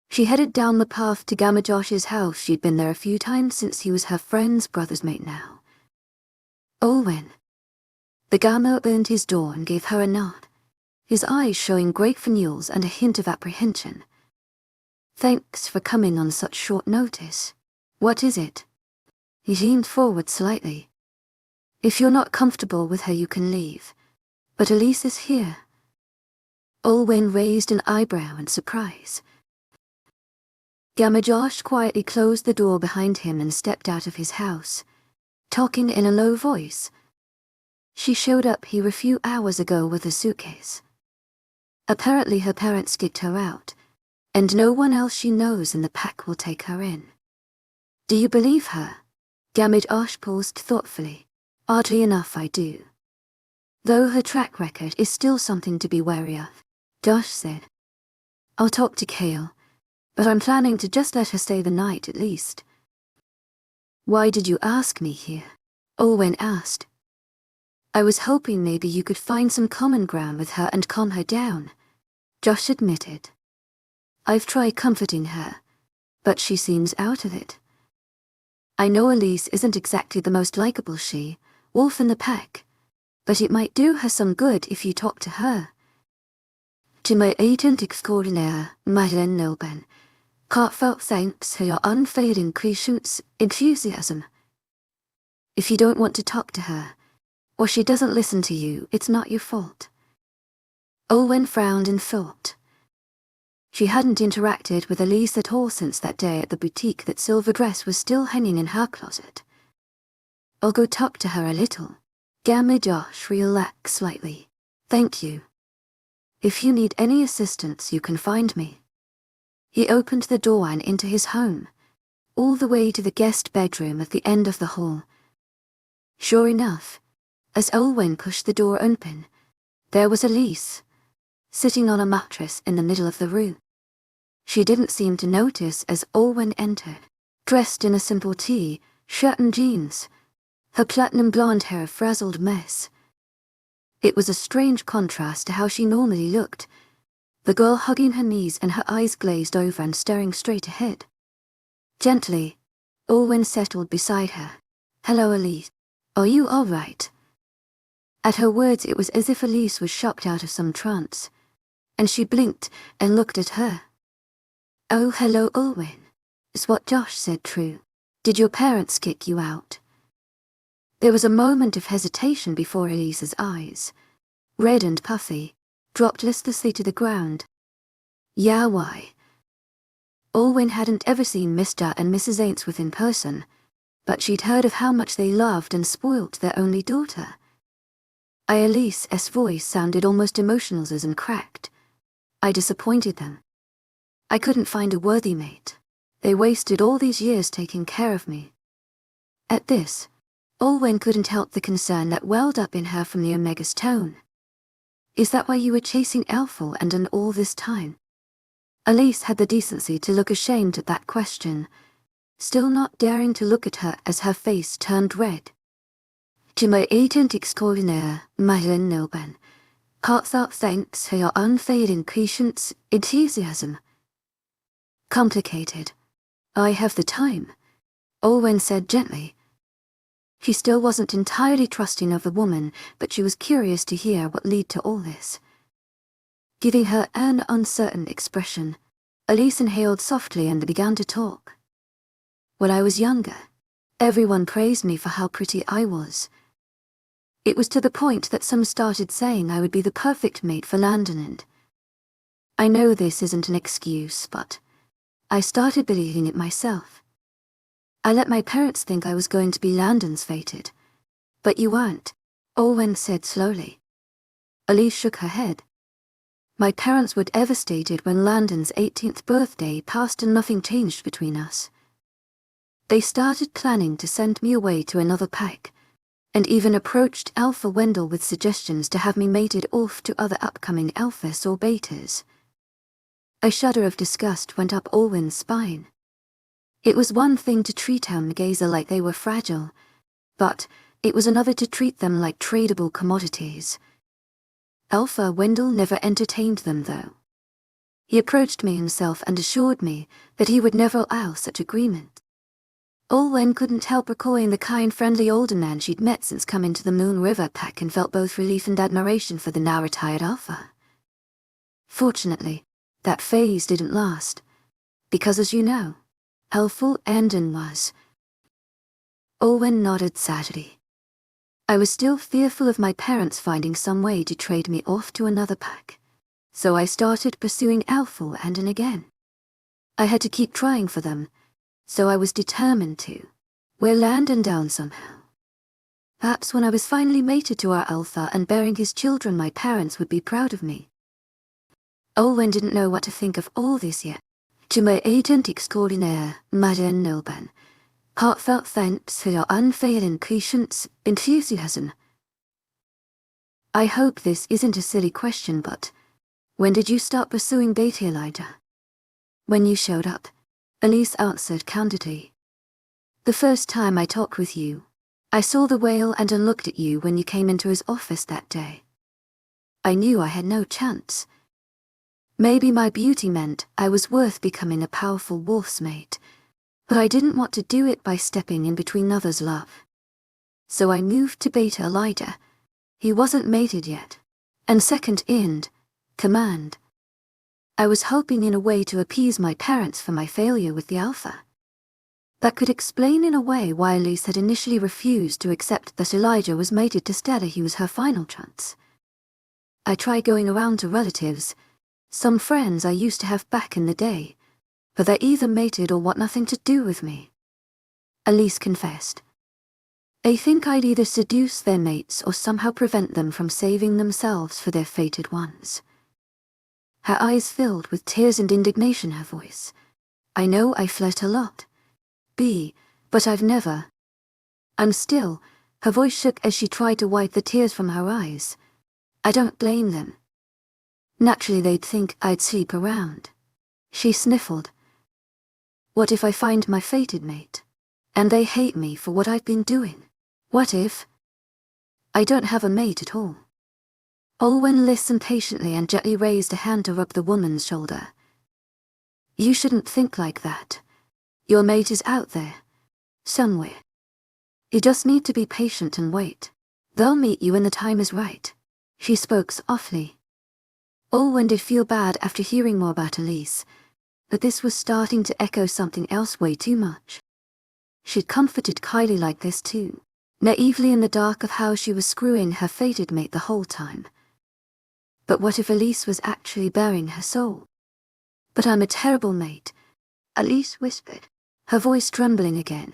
She headed down the path to Gamma Josh's house. She'd been there a few times since he was her friend's brother's mate now. Olwen. The Gamma opened his door and gave her a nod, his eyes showing great frenulles and a hint of apprehension. Thanks for coming on such short notice. What is it? He leaned forward slightly. If you're not comfortable with her, you can leave. But Elise is here. Olwen raised an eyebrow in surprise. Gamma Josh quietly closed the door behind him and stepped out of his house, talking in a low voice. She showed up here a few hours ago with a suitcase. Apparently her parents kicked her out, and no one else she knows in the pack will take her in. Do you believe her? Gamma Josh paused thoughtfully. Oddly enough, I do. Though her track record is still something to be wary of, Josh said. I'll talk to Kale, but I'm planning to just let her stay the night at least. Why did you ask me here? Olwen asked. I was hoping maybe you could find some common ground with her and calm her down, Josh admitted. I've tried comforting her, but she seems out of it. I know Elise isn't exactly the most likable wolf in the pack, but it might do her some good if you talk to her. To my agent extraordinaire, Madeleine Nilben, heartfelt thanks for your unfailing patience, enthusiasm. If you don't want to talk to her, or she doesn't listen to you, it's not your fault. Olwen frowned in thought. She hadn't interacted with Elise at all since that day at the boutique. That silver dress was still hanging in her closet. I'll go talk to her a little. Gamma Josh relax slightly. Thank you. If you need any assistance, you can find me. He opened the door and into his home, all the way to the guest bedroom at the end of the hall. Sure enough, as Olwen pushed the door open, there was Elise, sitting on a mattress in the middle of the room. She didn't seem to notice as Olwen entered, dressed in a simple tee, shirt and jeans, her platinum blonde hair a frazzled mess. It was a strange contrast to how she normally looked, the girl hugging her knees and her eyes glazed over and staring straight ahead. Gently, Olwen settled beside her. Hello, Elise. Are you all right? At her words, it was as if Elise was shocked out of some trance, and she blinked and looked at her. Oh, hello, Olwen. Is what Josh said true? Did your parents kick you out? There was a moment of hesitation before Elise's eyes, red and puffy, dropped listlessly to the ground. Yeah, why? Olwen hadn't ever seen Mr. and Mrs. Ainsworth in person, but she'd heard of how much they loved and spoilt their only daughter. Elise's voice sounded almost emotional and cracked. I disappointed them. I couldn't find a worthy mate. They wasted all these years taking care of me. At this, Olwen couldn't help the concern that welled up in her from the Omega's tone. Is that why you were chasing Elful and all this time? Elise had the decency to look ashamed at that question, still not daring to look at her as her face turned red. To my agent extraordinaire, mythical Lone, heartfelt thanks for your unfailing patience, enthusiasm. Complicated. I have the time, Olwen said gently. She still wasn't entirely trusting of the woman, but she was curious to hear what led to all this. Giving her an uncertain expression, Elise inhaled softly and began to talk. When I was younger, everyone praised me for how pretty I was. It was to the point that some started saying I would be the perfect mate for Landon, and I know this isn't an excuse, but I started believing it myself. I let my parents think I was going to be Landon's fated. But you weren't, Olwen said slowly. Elise shook her head. My parents were devastated when Landon's 18th birthday passed and nothing changed between us. They started planning to send me away to another pack, and even approached Alpha Wendell with suggestions to have me mated off to other upcoming alphas or betas. A shudder of disgust went up Olwen's spine. It was one thing to treat Gazer like they were fragile, but it was another to treat them like tradable commodities. Alpha Wendell never entertained them, though. He approached me himself and assured me that he would never allow such agreement. Olwen couldn't help recalling the kind, friendly older man she'd met since coming to the Moon River pack and felt both relief and admiration for the now-retired Alpha. Fortunately, that phase didn't last, because as you know, Elful Landon was. Olwen nodded sadly. I was still fearful of my parents finding some way to trade me off to another pack, so I started pursuing Elful Landon again. I had to keep trying for them, so I was determined to wear Landon down somehow. Perhaps when I was finally mated to our Alpha and bearing his children, my parents would be proud of me. Olwen didn't know what to think of all this yet. To my agent extraordinaire, Madame Nilban, heartfelt thanks for your unfailing patience, enthusiasm. I hope this isn't a silly question, but when did you start pursuing Beta Elijah? When you showed up, Elise answered candidly. The first time I talked with you, I saw the whale and looked at you when you came into his office that day. I knew I had no chance. Maybe my beauty meant I was worth becoming a powerful wolf's mate, but I didn't want to do it by stepping in between others' love. So I moved to Beta Elijah. He wasn't mated yet, and second in command. I was hoping in a way to appease my parents for my failure with the Alpha. That could explain in a way why Elise had initially refused to accept that Elijah was mated to Stella. He was her final chance. I tried going around to relatives, Some friends I used to have back in the day, but they're either mated or want nothing to do with me. Elise confessed. They think I'd either seduce their mates or somehow prevent them from saving themselves for their fated ones. Her eyes filled with tears and indignation, her voice. I know I flirt a lot. But I've never. I'm still. Her voice shook as she tried to wipe the tears from her eyes. I don't blame them. Naturally they'd think I'd sleep around. She sniffled. What if I find my fated mate, and they hate me for what I've been doing? What if I don't have a mate at all? Olwen listened patiently and gently raised a hand to rub the woman's shoulder. You shouldn't think like that. Your mate is out there, somewhere. You just need to be patient and wait. They'll meet you when the time is right. She spoke softly. Olwen did feel bad after hearing more about Elise, but this was starting to echo something else way too much. She'd comforted Kylie like this too, naively in the dark of how she was screwing her fated mate the whole time. But what if Elise was actually bearing her soul? But I'm a terrible mate, Elise whispered, her voice trembling again.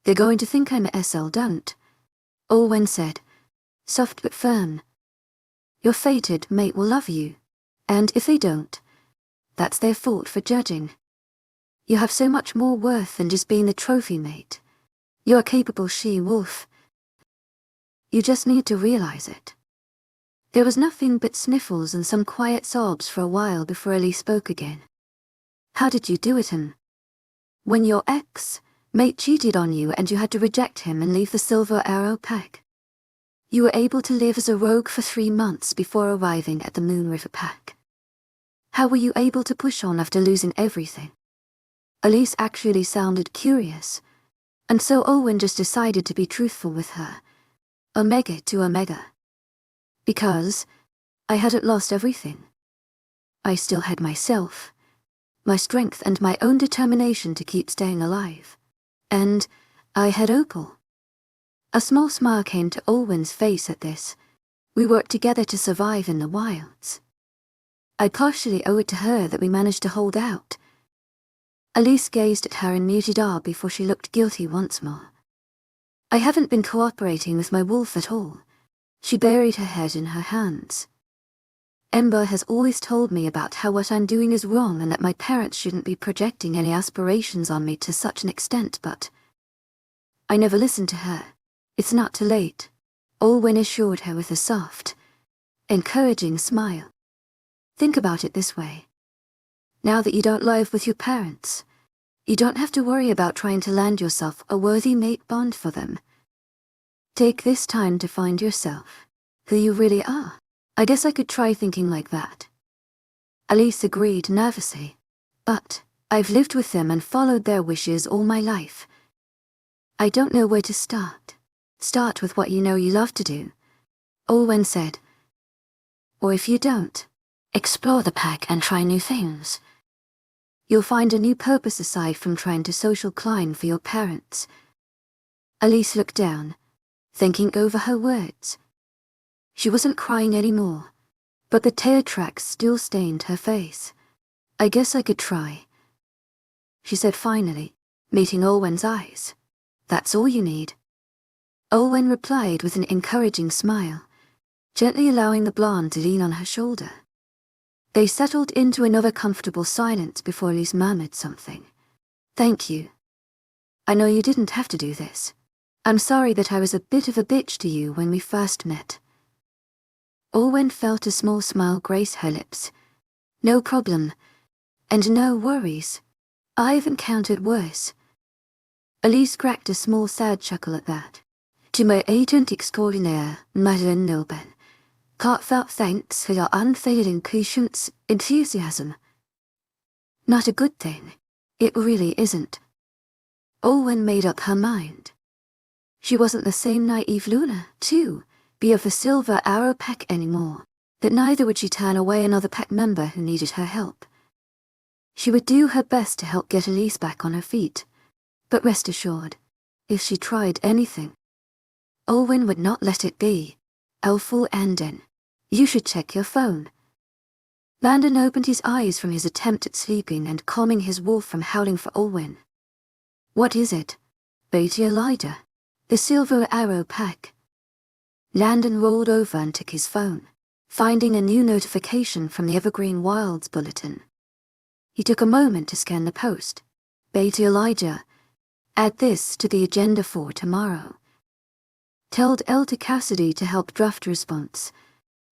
They're going to think I'm a SL, don't? Olwen said, soft but firm. Your fated mate will love you, and if they don't, that's their fault for judging. You have so much more worth than just being the trophy mate. You're a capable she-wolf. You just need to realize it. There was nothing but sniffles and some quiet sobs for a while before Elise spoke again. How did you do it, when your ex-mate cheated on you and you had to reject him and leave the Silver Arrow Pack? You were able to live as a rogue for 3 months before arriving at the Moon River Pack. How were you able to push on after losing everything? Elise actually sounded curious, and so Olwen just decided to be truthful with her. Omega to Omega. Because I hadn't lost everything. I still had myself, my strength and my own determination to keep staying alive. And I had Opal. A small smile came to Olwen's face at this. We worked together to survive in the wilds. I partially owe it to her that we managed to hold out. Elise gazed at her in muted awe before she looked guilty once more. I haven't been cooperating with my wolf at all. She buried her head in her hands. Ember has always told me about how what I'm doing is wrong and that my parents shouldn't be projecting any aspirations on me to such an extent, but I never listened to her. It's not too late, Olwen assured her with a soft, encouraging smile. Think about it this way. Now that you don't live with your parents, you don't have to worry about trying to land yourself a worthy mate bond for them. Take this time to find yourself, who you really are. I guess I could try thinking like that. Elise agreed nervously, but I've lived with them and followed their wishes all my life. I don't know where to start. Start with what you know you love to do, Olwen said. Or if you don't, explore the pack and try new things. You'll find a new purpose aside from trying to social climb for your parents. Elise looked down, thinking over her words. She wasn't crying anymore, but the tear tracks still stained her face. I guess I could try, she said finally, meeting Olwen's eyes. That's all you need. Olwen replied with an encouraging smile, gently allowing the blonde to lean on her shoulder. They settled into another comfortable silence before Elise murmured something. Thank you. I know you didn't have to do this. I'm sorry that I was a bit of a bitch to you when we first met. Olwen felt a small smile grace her lips. No problem. And no worries. I've encountered worse. Elise cracked a small sad chuckle at that. To my agent extraordinaire, Madeleine Nilben, heartfelt thanks for your unfailing patience, enthusiasm. Not a good thing. It really isn't. Olwen made up her mind. She wasn't the same naive Luna, too, be of the Silver Arrow Pack anymore, that neither would she turn away another pack member who needed her help. She would do her best to help get Elise back on her feet, but rest assured, if she tried anything, Olwen would not let it be. Olwen and Landon, you should check your phone. Landon opened his eyes from his attempt at sleeping and calming his wolf from howling for Olwen. What is it? Lady Elijah. The Silver Arrow Pack. Landon rolled over and took his phone, finding a new notification from the Evergreen Wilds bulletin. He took a moment to scan the post. Lady Elijah, add this to the agenda for tomorrow. Told Elder Cassidy to help draft response,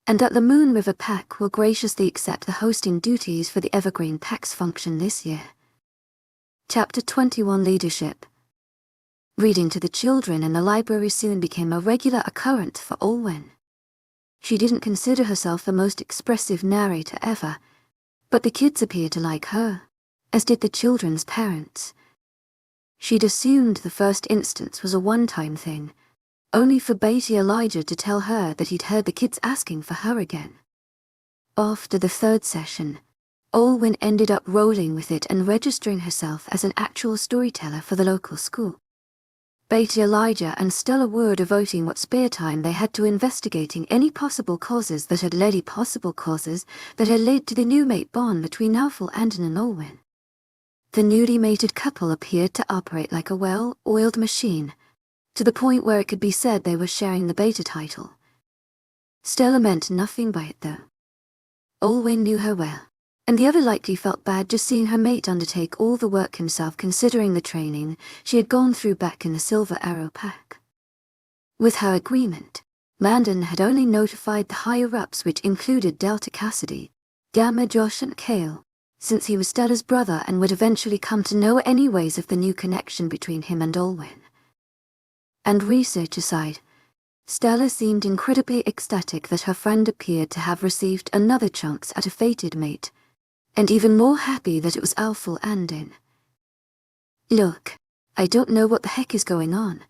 and that the Moon River Pack will graciously accept the hosting duties for the Evergreen Pack's function this year. Chapter 21 Leadership. Reading to the children in the library soon became a regular occurrence for Olwen. She didn't consider herself the most expressive narrator ever, but the kids appeared to like her, as did the children's parents. She'd assumed the first instance was a one-time thing, only for Beatty Elijah to tell her that he'd heard the kids asking for her again. After the third session, Olwen ended up rolling with it and registering herself as an actual storyteller for the local school. Beatty Elijah and Stella were devoting what spare time they had to investigating any possible causes that had led to the new mate bond between Alfil, Landon and Olwen. The newly mated couple appeared to operate like a well-oiled machine, to the point where it could be said they were sharing the beta title. Stella meant nothing by it though. Olwen knew her well, and the other likely felt bad just seeing her mate undertake all the work himself considering the training she had gone through back in the Silver Arrow Pack. With her agreement, Landon had only notified the higher-ups, which included Delta Cassidy, Gamma Josh and Kale, since he was Stella's brother and would eventually come to know anyways of the new connection between him and Olwen. And research aside, Stella seemed incredibly ecstatic that her friend appeared to have received another chance at a fated mate, and even more happy that it was Alfil Landon. Look, I don't know what the heck is going on,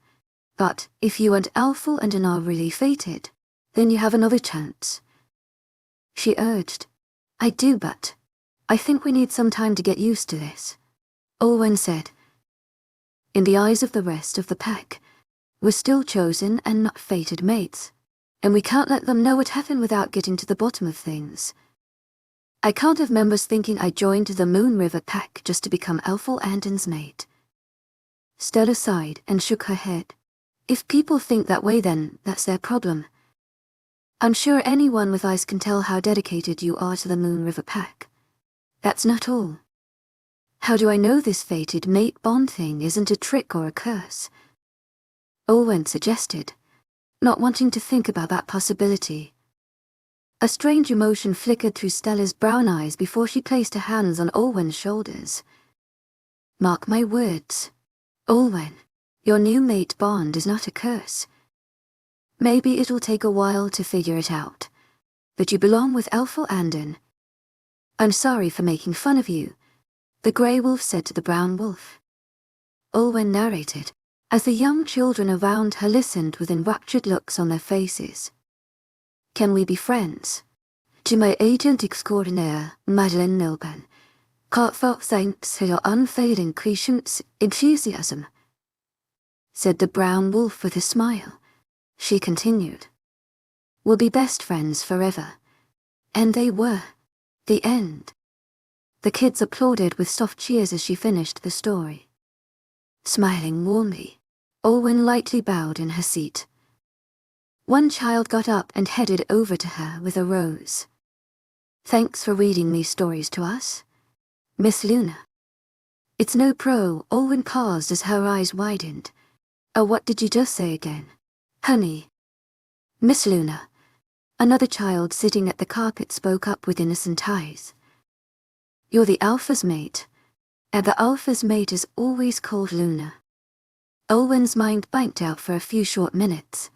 but if you and Alfil Landon are really fated, then you have another chance. She urged. I do, but I think we need some time to get used to this, Olwen said. In the eyes of the rest of the pack, we're still chosen and not fated mates, and we can't let them know what happened without getting to the bottom of things. I can't have members thinking I joined the Moon River Pack just to become Alfil Landon's mate. Stella sighed and shook her head. If people think that way, then that's their problem. I'm sure anyone with eyes can tell how dedicated you are to the Moon River Pack. That's not all. How do I know this fated mate bond thing isn't a trick or a curse? Olwen suggested, not wanting to think about that possibility. A strange emotion flickered through Stella's brown eyes before she placed her hands on Olwen's shoulders. Mark my words, Olwen, your new mate bond is not a curse. Maybe it'll take a while to figure it out, but you belong with Alfil Landon. I'm sorry for making fun of you, the grey wolf said to the brown wolf. Olwen narrated, as the young children around her listened with enraptured looks on their faces. Can we be friends? To my agent extraordinaire, Madeline Milburn, heartfelt thanks for your unfailing patience, enthusiasm, said the brown wolf with a smile. She continued, we'll be best friends forever. And they were. The end. The kids applauded with soft cheers as she finished the story. Smiling warmly, Olwen lightly bowed in her seat. One child got up and headed over to her with a rose. Thanks for reading these stories to us, Miss Luna. It's no pro, Olwen paused as her eyes widened. Oh, what did you just say again? Honey. Miss Luna. Another child sitting at the carpet spoke up with innocent eyes. You're the Alpha's mate, and the Alpha's mate is always called Luna. Olwen's mind blanked out for a few short minutes,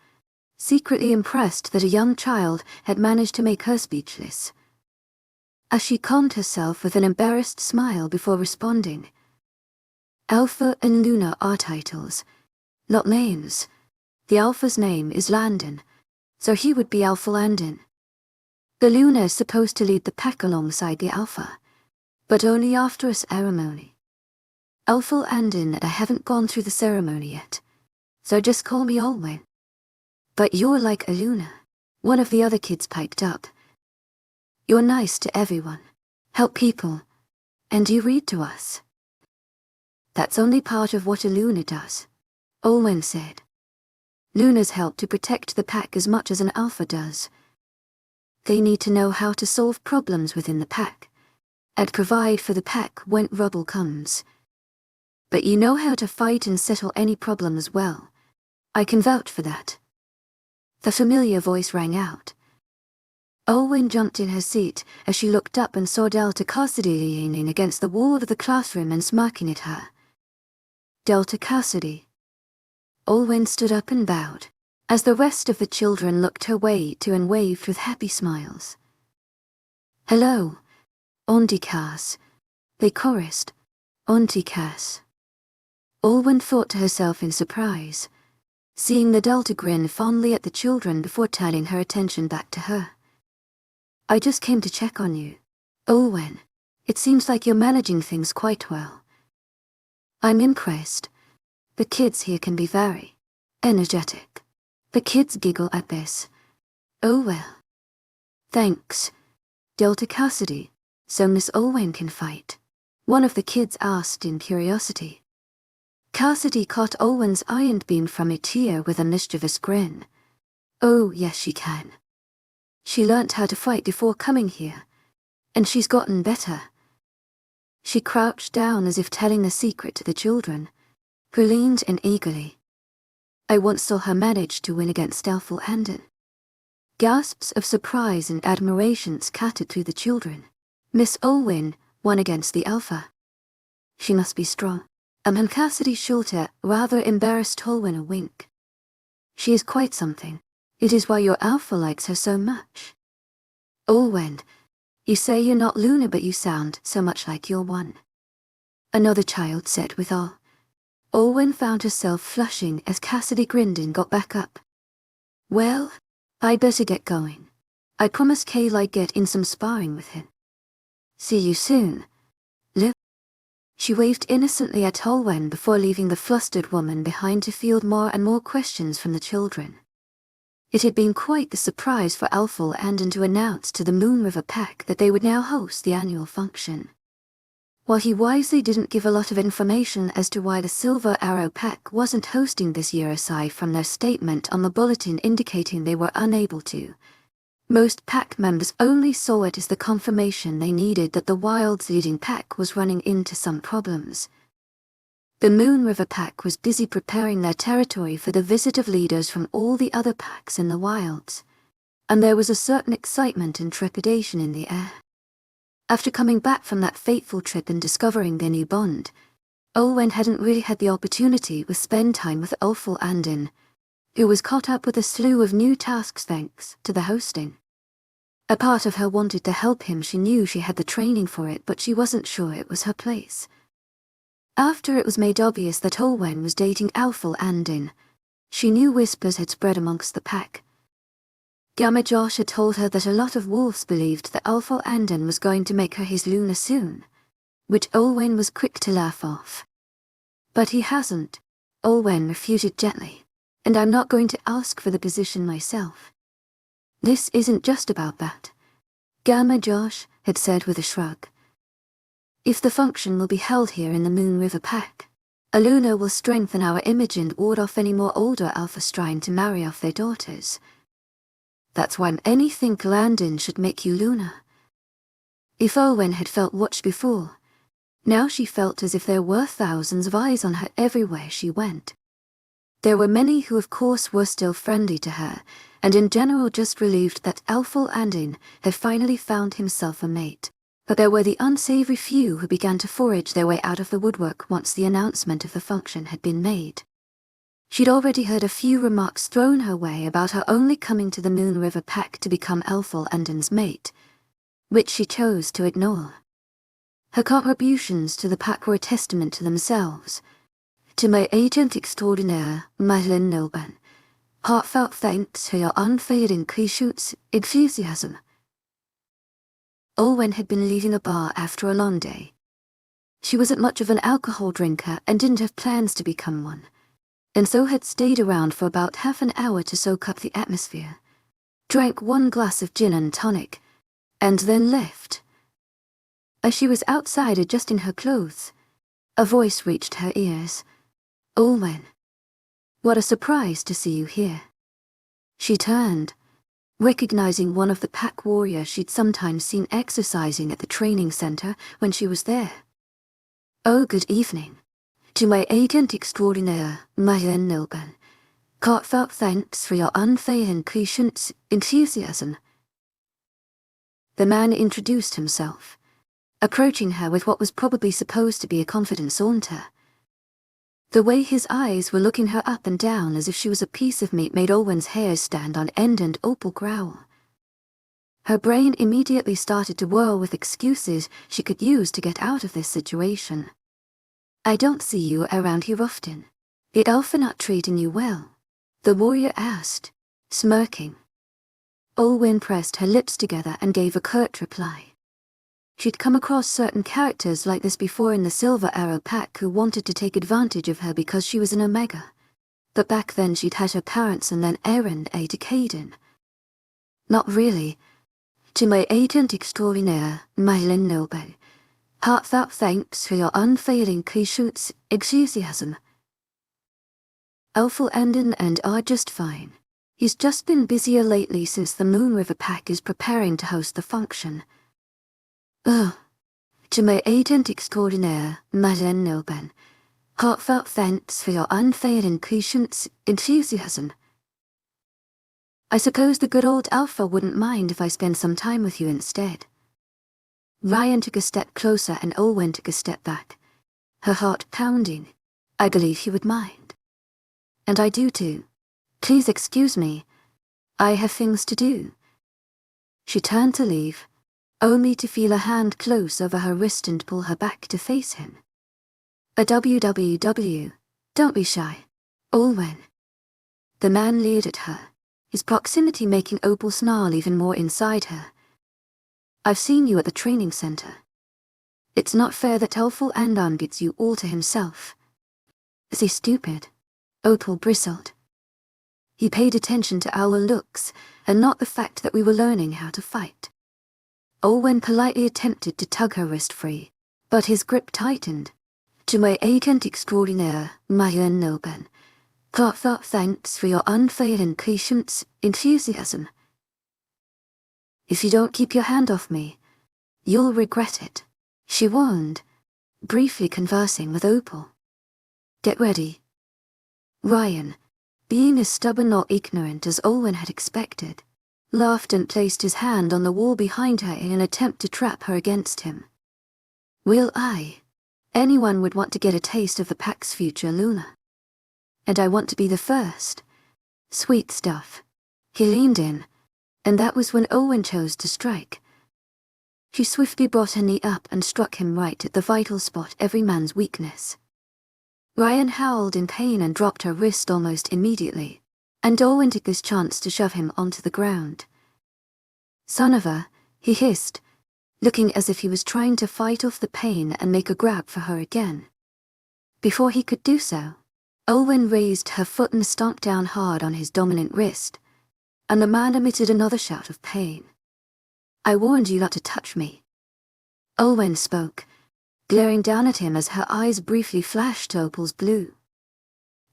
secretly impressed that a young child had managed to make her speechless. As she calmed herself with an embarrassed smile before responding, Alpha and Luna are titles, not names. The Alpha's name is Landon, so he would be Alfil Landon. The Luna is supposed to lead the pack alongside the Alpha, but only after a ceremony. Alfil Landon and I haven't gone through the ceremony yet, so just call me Olwen. But you're like a Luna, one of the other kids piped up. You're nice to everyone, help people, and you read to us. That's only part of what a Luna does, Olwen said. Lunas help to protect the pack as much as an alpha does. They need to know how to solve problems within the pack, and provide for the pack when trouble comes. But you know how to fight and settle any problems well. I can vouch for that. The familiar voice rang out. Olwen jumped in her seat as she looked up and saw Delta Cassidy leaning against the wall of the classroom and smirking at her. Delta Cassidy. Olwen stood up and bowed, as the rest of the children looked her way too and waved with happy smiles. Hello, Auntie Cass, they chorused. Auntie Cass. Olwen thought to herself in surprise, seeing the Delta grin fondly at the children before turning her attention back to her. I just came to check on you, Olwen. It seems like you're managing things quite well. I'm impressed. The kids here can be very energetic. The kids giggle at this. Oh well. Thanks, Delta Cassidy, so Miss Olwen can fight, one of the kids asked in curiosity. Cassidy caught Olwen's eye and beamed from it here with a mischievous grin. Oh yes she can. She learnt how to fight before coming here, and she's gotten better. She crouched down as if telling a secret to the children, who leaned in eagerly. I once saw her manage to win against Elfel Landon. Gasps of surprise and admiration scattered through the children. Miss Olwen won against the Alpha. She must be strong. And Cassidy's shoulder rather embarrassed Olwen a wink. She is quite something. It is why your Alpha likes her so much. Olwen, you say you're not Luna but you sound so much like you're one. Another child said with awe. Olwen found herself flushing as Cassidy grinned and got back up. Well, I better get going. I promised Kayla I'd get in some sparring with him. See you soon, Lou. She waved innocently at Olwen before leaving the flustered woman behind to field more and more questions from the children. It had been quite the surprise for Elfel Landon to announce to the Moon River Pack that they would now host the annual function. While he wisely didn't give a lot of information as to why the Silver Arrow Pack wasn't hosting this year aside from their statement on the bulletin indicating they were unable to, most pack members only saw it as the confirmation they needed that the Wild's leading pack was running into some problems. The Moon River Pack was busy preparing their territory for the visit of leaders from all the other packs in the Wilds, and there was a certain excitement and trepidation in the air. After coming back from that fateful trip and discovering their new bond, Olwen hadn't really had the opportunity to spend time with Elfel Landon, who was caught up with a slew of new tasks thanks to the hosting. A part of her wanted to help him. She knew she had the training for it, but she wasn't sure it was her place. After it was made obvious that Olwen was dating Elfel Landon, she knew whispers had spread amongst the pack. Gamma Josh had told her that a lot of wolves believed that Elfel Landon was going to make her his Luna soon, which Olwen was quick to laugh off. But he hasn't, Olwen refuted gently, and I'm not going to ask for the position myself. This isn't just about that, Gamma Josh had said with a shrug. If the function will be held here in the Moon River Pack, a Luna will strengthen our image and ward off any more older Alphas trying to marry off their daughters. That's why anything Landon should make you Luna. If Olwen had felt watched before, now she felt as if there were thousands of eyes on her everywhere she went. There were many who of course were still friendly to her, and in general just relieved that Elfel Landon had finally found himself a mate. But there were the unsavory few who began to forage their way out of the woodwork once the announcement of the function had been made. She'd already heard a few remarks thrown her way about her only coming to the Moon River Pack to become Elfel Landon's mate, which she chose to ignore. Her contributions to the pack were a testament to themselves. To my agent extraordinaire, mythical Lone, heartfelt thanks for your unfailing enthusiasm. Olwen had been leaving a bar after a long day. She wasn't much of an alcohol drinker and didn't have plans to become one, and so had stayed around for about half an hour to soak up the atmosphere, drank one glass of gin and tonic, and then left. As she was outside adjusting her clothes, a voice reached her ears. "Olwen, what a surprise to see you here." She turned, recognizing one of the pack warriors she'd sometimes seen exercising at the training center when she was there. "Oh, good evening. To my agent extraordinaire, mythical Landon. Heartfelt thanks for your unfailing patience, enthusiasm." The man introduced himself, approaching her with what was probably supposed to be a confident saunter. The way his eyes were looking her up and down as if she was a piece of meat made Olwen's hairs stand on end and Opal growl. Her brain immediately started to whirl with excuses she could use to get out of this situation. "I don't see you around here often. Is Alpha not treating you well?" the warrior asked, smirking. Olwen pressed her lips together and gave a curt reply. She'd come across certain characters like this before in the Silver Arrow Pack who wanted to take advantage of her because she was an Omega. But back then she'd had her parents and then errand a Caden. "Not really. To my agent extraordinaire, mythical Landon. Heartfelt thanks for your unfailing patience, enthusiasm." "Alpha Landon and are just fine. He's just been busier lately since the Moon River Pack is preparing to host the function." "Oh, to my agent extraordinaire, mythical Landon. Heartfelt thanks for your unfailing patience, enthusiasm." "I suppose the good old Alpha wouldn't mind if I spend some time with you instead." Ryan took a step closer and Olwen took a step back, her heart pounding. "I believe he would mind." "And I do too. Please excuse me. I have things to do." She turned to leave, only to feel a hand close over her wrist and pull her back to face him. "A www. Don't be shy. Olwen." The man leered at her, his proximity making Opal snarl even more inside her. "I've seen you at the training center. It's not fair that Alpha Landon gets you all to himself." "Is he stupid?" Opal bristled. "He paid attention to our looks, and not the fact that we were learning how to fight." Olwen politely attempted to tug her wrist free, but his grip tightened. "To my agent extraordinaire, mythical Landon. Heartfelt thanks for your unfailing patience, enthusiasm." "If you don't keep your hand off me, you'll regret it," she warned, briefly conversing with Opal. "Get ready." Ryan, being as stubborn or ignorant as Olwen had expected, laughed and placed his hand on the wall behind her in an attempt to trap her against him. "Will I? Anyone would want to get a taste of the Pack's future, Luna. And I want to be the first. Sweet stuff." He leaned in, and that was when Olwen chose to strike. She swiftly brought her knee up and struck him right at the vital spot, every man's weakness. Ryan howled in pain and dropped her wrist almost immediately, and Olwen took this chance to shove him onto the ground. "Son of a," he hissed, looking as if he was trying to fight off the pain and make a grab for her again. Before he could do so, Olwen raised her foot and stomped down hard on his dominant wrist, and the man emitted another shout of pain. "I warned you not to touch me." Olwen spoke, glaring down at him as her eyes briefly flashed to Opal's blue.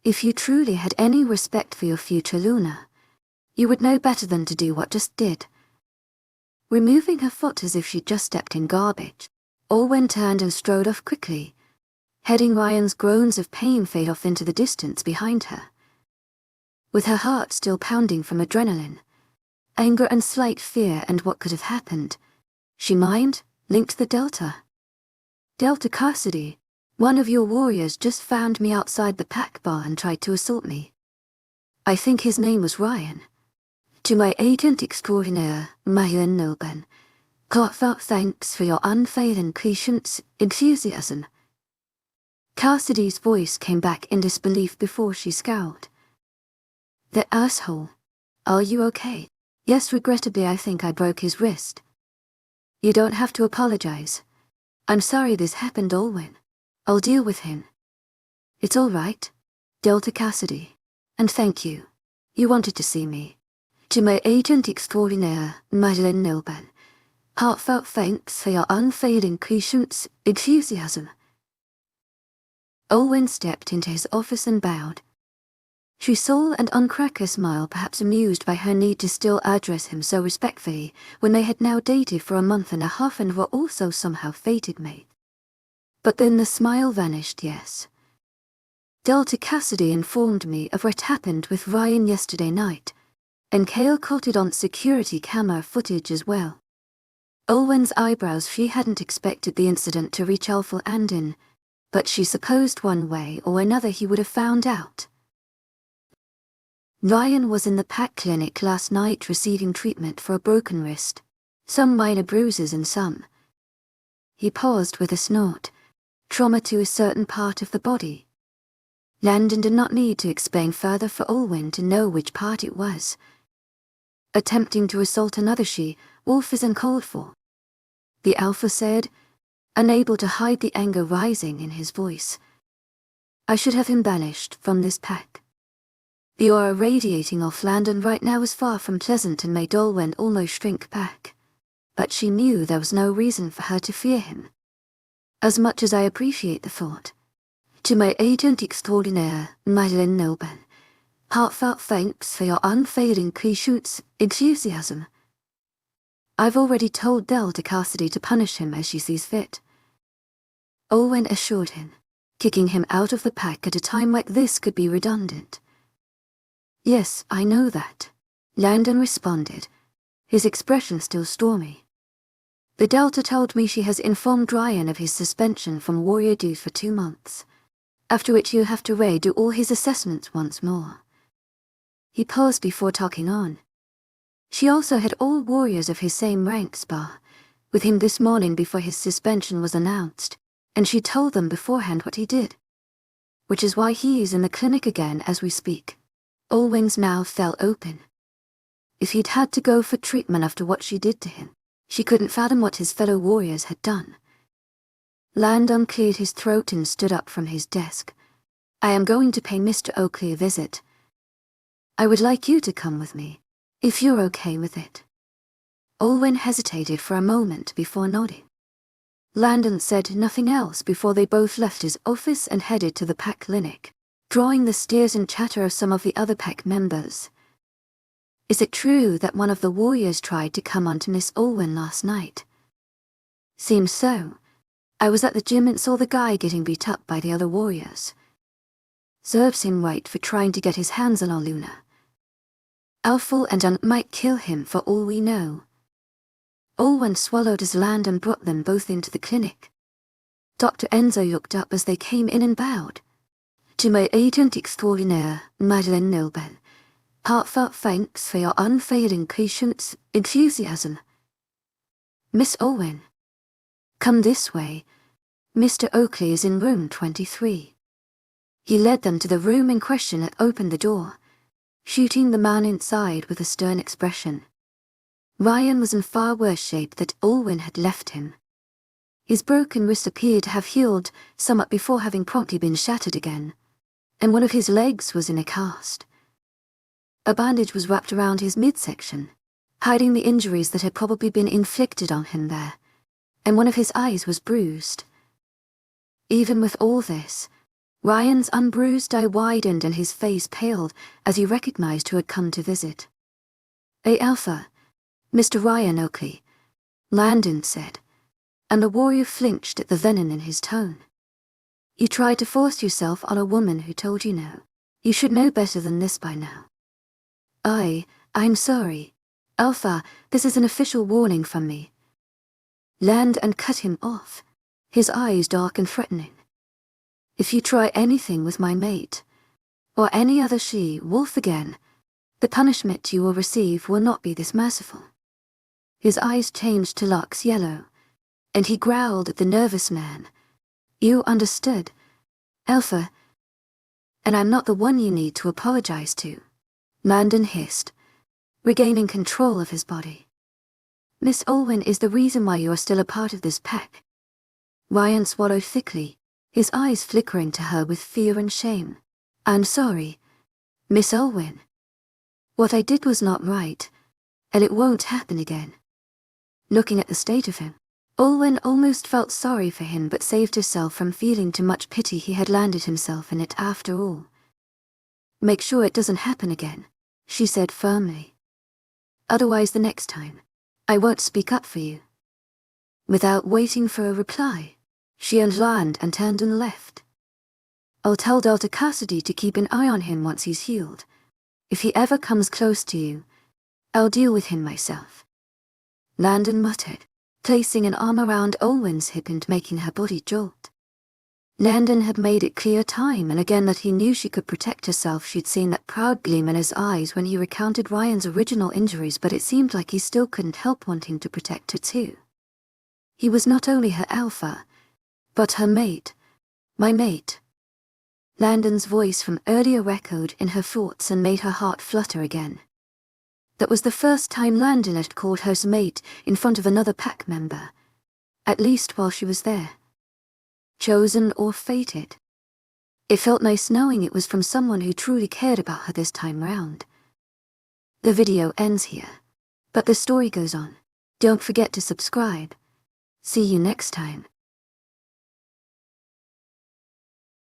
"If you truly had any respect for your future, Luna, you would know better than to do what just did." Removing her foot as if she'd just stepped in garbage, Olwen turned and strode off quickly, heading Ryan's groans of pain fade off into the distance behind her. With her heart still pounding from adrenaline, anger and slight fear and what could have happened, she mind-linked the Delta. "Delta Cassidy, one of your warriors just found me outside the pack bar and tried to assault me. I think his name was Ryan. To my agent extraordinaire, mythical Landon. Heartfelt thanks for your unfailing patience, enthusiasm." Cassidy's voice came back in disbelief before she scowled. "The asshole. Are you okay?" "Yes, regrettably I think I broke his wrist." "You don't have to apologize. I'm sorry this happened, Olwen. I'll deal with him." "It's all right, Delta Cassidy. And thank you. You wanted to see me. To my agent extraordinaire, mythical Landon. Heartfelt thanks for your unfailing patience, enthusiasm. Olwen stepped into his office and bowed. She saw an uncracker smile, perhaps amused by her need to still address him so respectfully when they had now dated for a month and a half and were also somehow fated mates. But then the smile vanished, yes. Delta Cassidy informed me of what happened with Ryan yesterday night, and Cale caught it on security camera footage as well. Olwen's eyebrows. She hadn't expected the incident to reach Unveiling and Landon, but she supposed one way or another he would have found out. Ryan was in the PAC clinic last night receiving treatment for a broken wrist, some minor bruises and some. He paused with a snort. Trauma to a certain part of the body. Landon did not need to explain further for Olwen to know which part it was. Attempting to assault another she-wolf is uncalled for, the Alpha said, unable to hide the anger rising in his voice. I should have him banished from this pack. The aura radiating off Landon right now was far from pleasant and made Olwen almost shrink back. But she knew there was no reason for her to fear him. As much as I appreciate the thought. To my agent extraordinaire, mythical Lone, heartfelt thanks for your unfailing patience, enthusiasm. I've already told Delta Cassidy to punish him as she sees fit. Olwen assured him, kicking him out of the pack at a time like this could be redundant. Yes, I know that, Landon responded, his expression still stormy. The Delta told me she has informed Ryan of his suspension from warrior dues for 2 months, after which you have to redo all his assessments once more. He paused before talking on. She also had all warriors of his same rank spar with him this morning before his suspension was announced, and she told them beforehand what he did. Which is why he is in the clinic again as we speak. Olwen's mouth fell open. If he'd had to go for treatment after what she did to him, she couldn't fathom what his fellow warriors had done. Landon cleared his throat and stood up from his desk. I am going to pay Mr. Oakley a visit. I would like you to come with me, if you're okay with it. Olwen hesitated for a moment before nodding. Landon said nothing else before they both left his office and headed to the pack clinic, drawing the stares and chatter of some of the other pack members. Is it true that one of the warriors tried to come onto Miss Olwen last night? Seems so. I was at the gym and saw the guy getting beat up by the other warriors. Serves him right for trying to get his hands on our Luna. Alful and might kill him for all we know. Olwen swallowed his land and brought them both into the clinic. Dr. Enzo looked up as they came in and bowed. To my agent extraordinaire, mythical Lone, heartfelt thanks for your unfailing patience, enthusiasm. Miss Olwen. Come this way. Mr. Oakley is in room 23. He led them to the room in question and opened the door, shooting the man inside with a stern expression. Ryan was in far worse shape than Olwen had left him. His broken wrist appeared to have healed somewhat before having promptly been shattered again, and one of his legs was in a cast. A bandage was wrapped around his midsection, hiding the injuries that had probably been inflicted on him there, and one of his eyes was bruised. Even with all this, Ryan's unbruised eye widened and his face paled as he recognized who had come to visit. "A Alpha, Mr. Ryan Oakley," Landon said, and the warrior flinched at the venom in his tone. "You tried to force yourself on a woman who told you no. You should know better than this by now." I'm sorry. Alpha, this is an official warning from me." Landon cut him off, his eyes dark and threatening. "If you try anything with my mate, or any other she-wolf again, the punishment you will receive will not be this merciful." His eyes changed to Lux yellow, and he growled at the nervous man. "You understood, Alpha, and I'm not the one you need to apologize to," Landon hissed, regaining control of his body. "Miss Olwen is the reason why you are still a part of this pack." Ryan swallowed thickly, his eyes flickering to her with fear and shame. "I'm sorry, Miss Olwen. What I did was not right, and it won't happen again." Looking at the state of him, Olwen almost felt sorry for him but saved herself from feeling too much pity. He had landed himself in it after all. "Make sure it doesn't happen again," she said firmly. "Otherwise the next time, I won't speak up for you." Without waiting for a reply, she unlearned and turned and left. "I'll tell Dr. Cassidy to keep an eye on him once he's healed. If he ever comes close to you, I'll deal with him myself," Landon muttered, placing an arm around Olwen's hip and making her body jolt. Landon had made it clear time and again that he knew she could protect herself. She'd seen that proud gleam in his eyes when he recounted Ryan's original injuries, but it seemed like he still couldn't help wanting to protect her too. He was not only her alpha, but her mate. "My mate." Landon's voice from earlier echoed in her thoughts and made her heart flutter again. That was the first time Landon had called her mate in front of another pack member, at least while she was there. Chosen or fated. It felt nice knowing it was from someone who truly cared about her this time round. The video ends here, but the story goes on. Don't forget to subscribe. See you next time.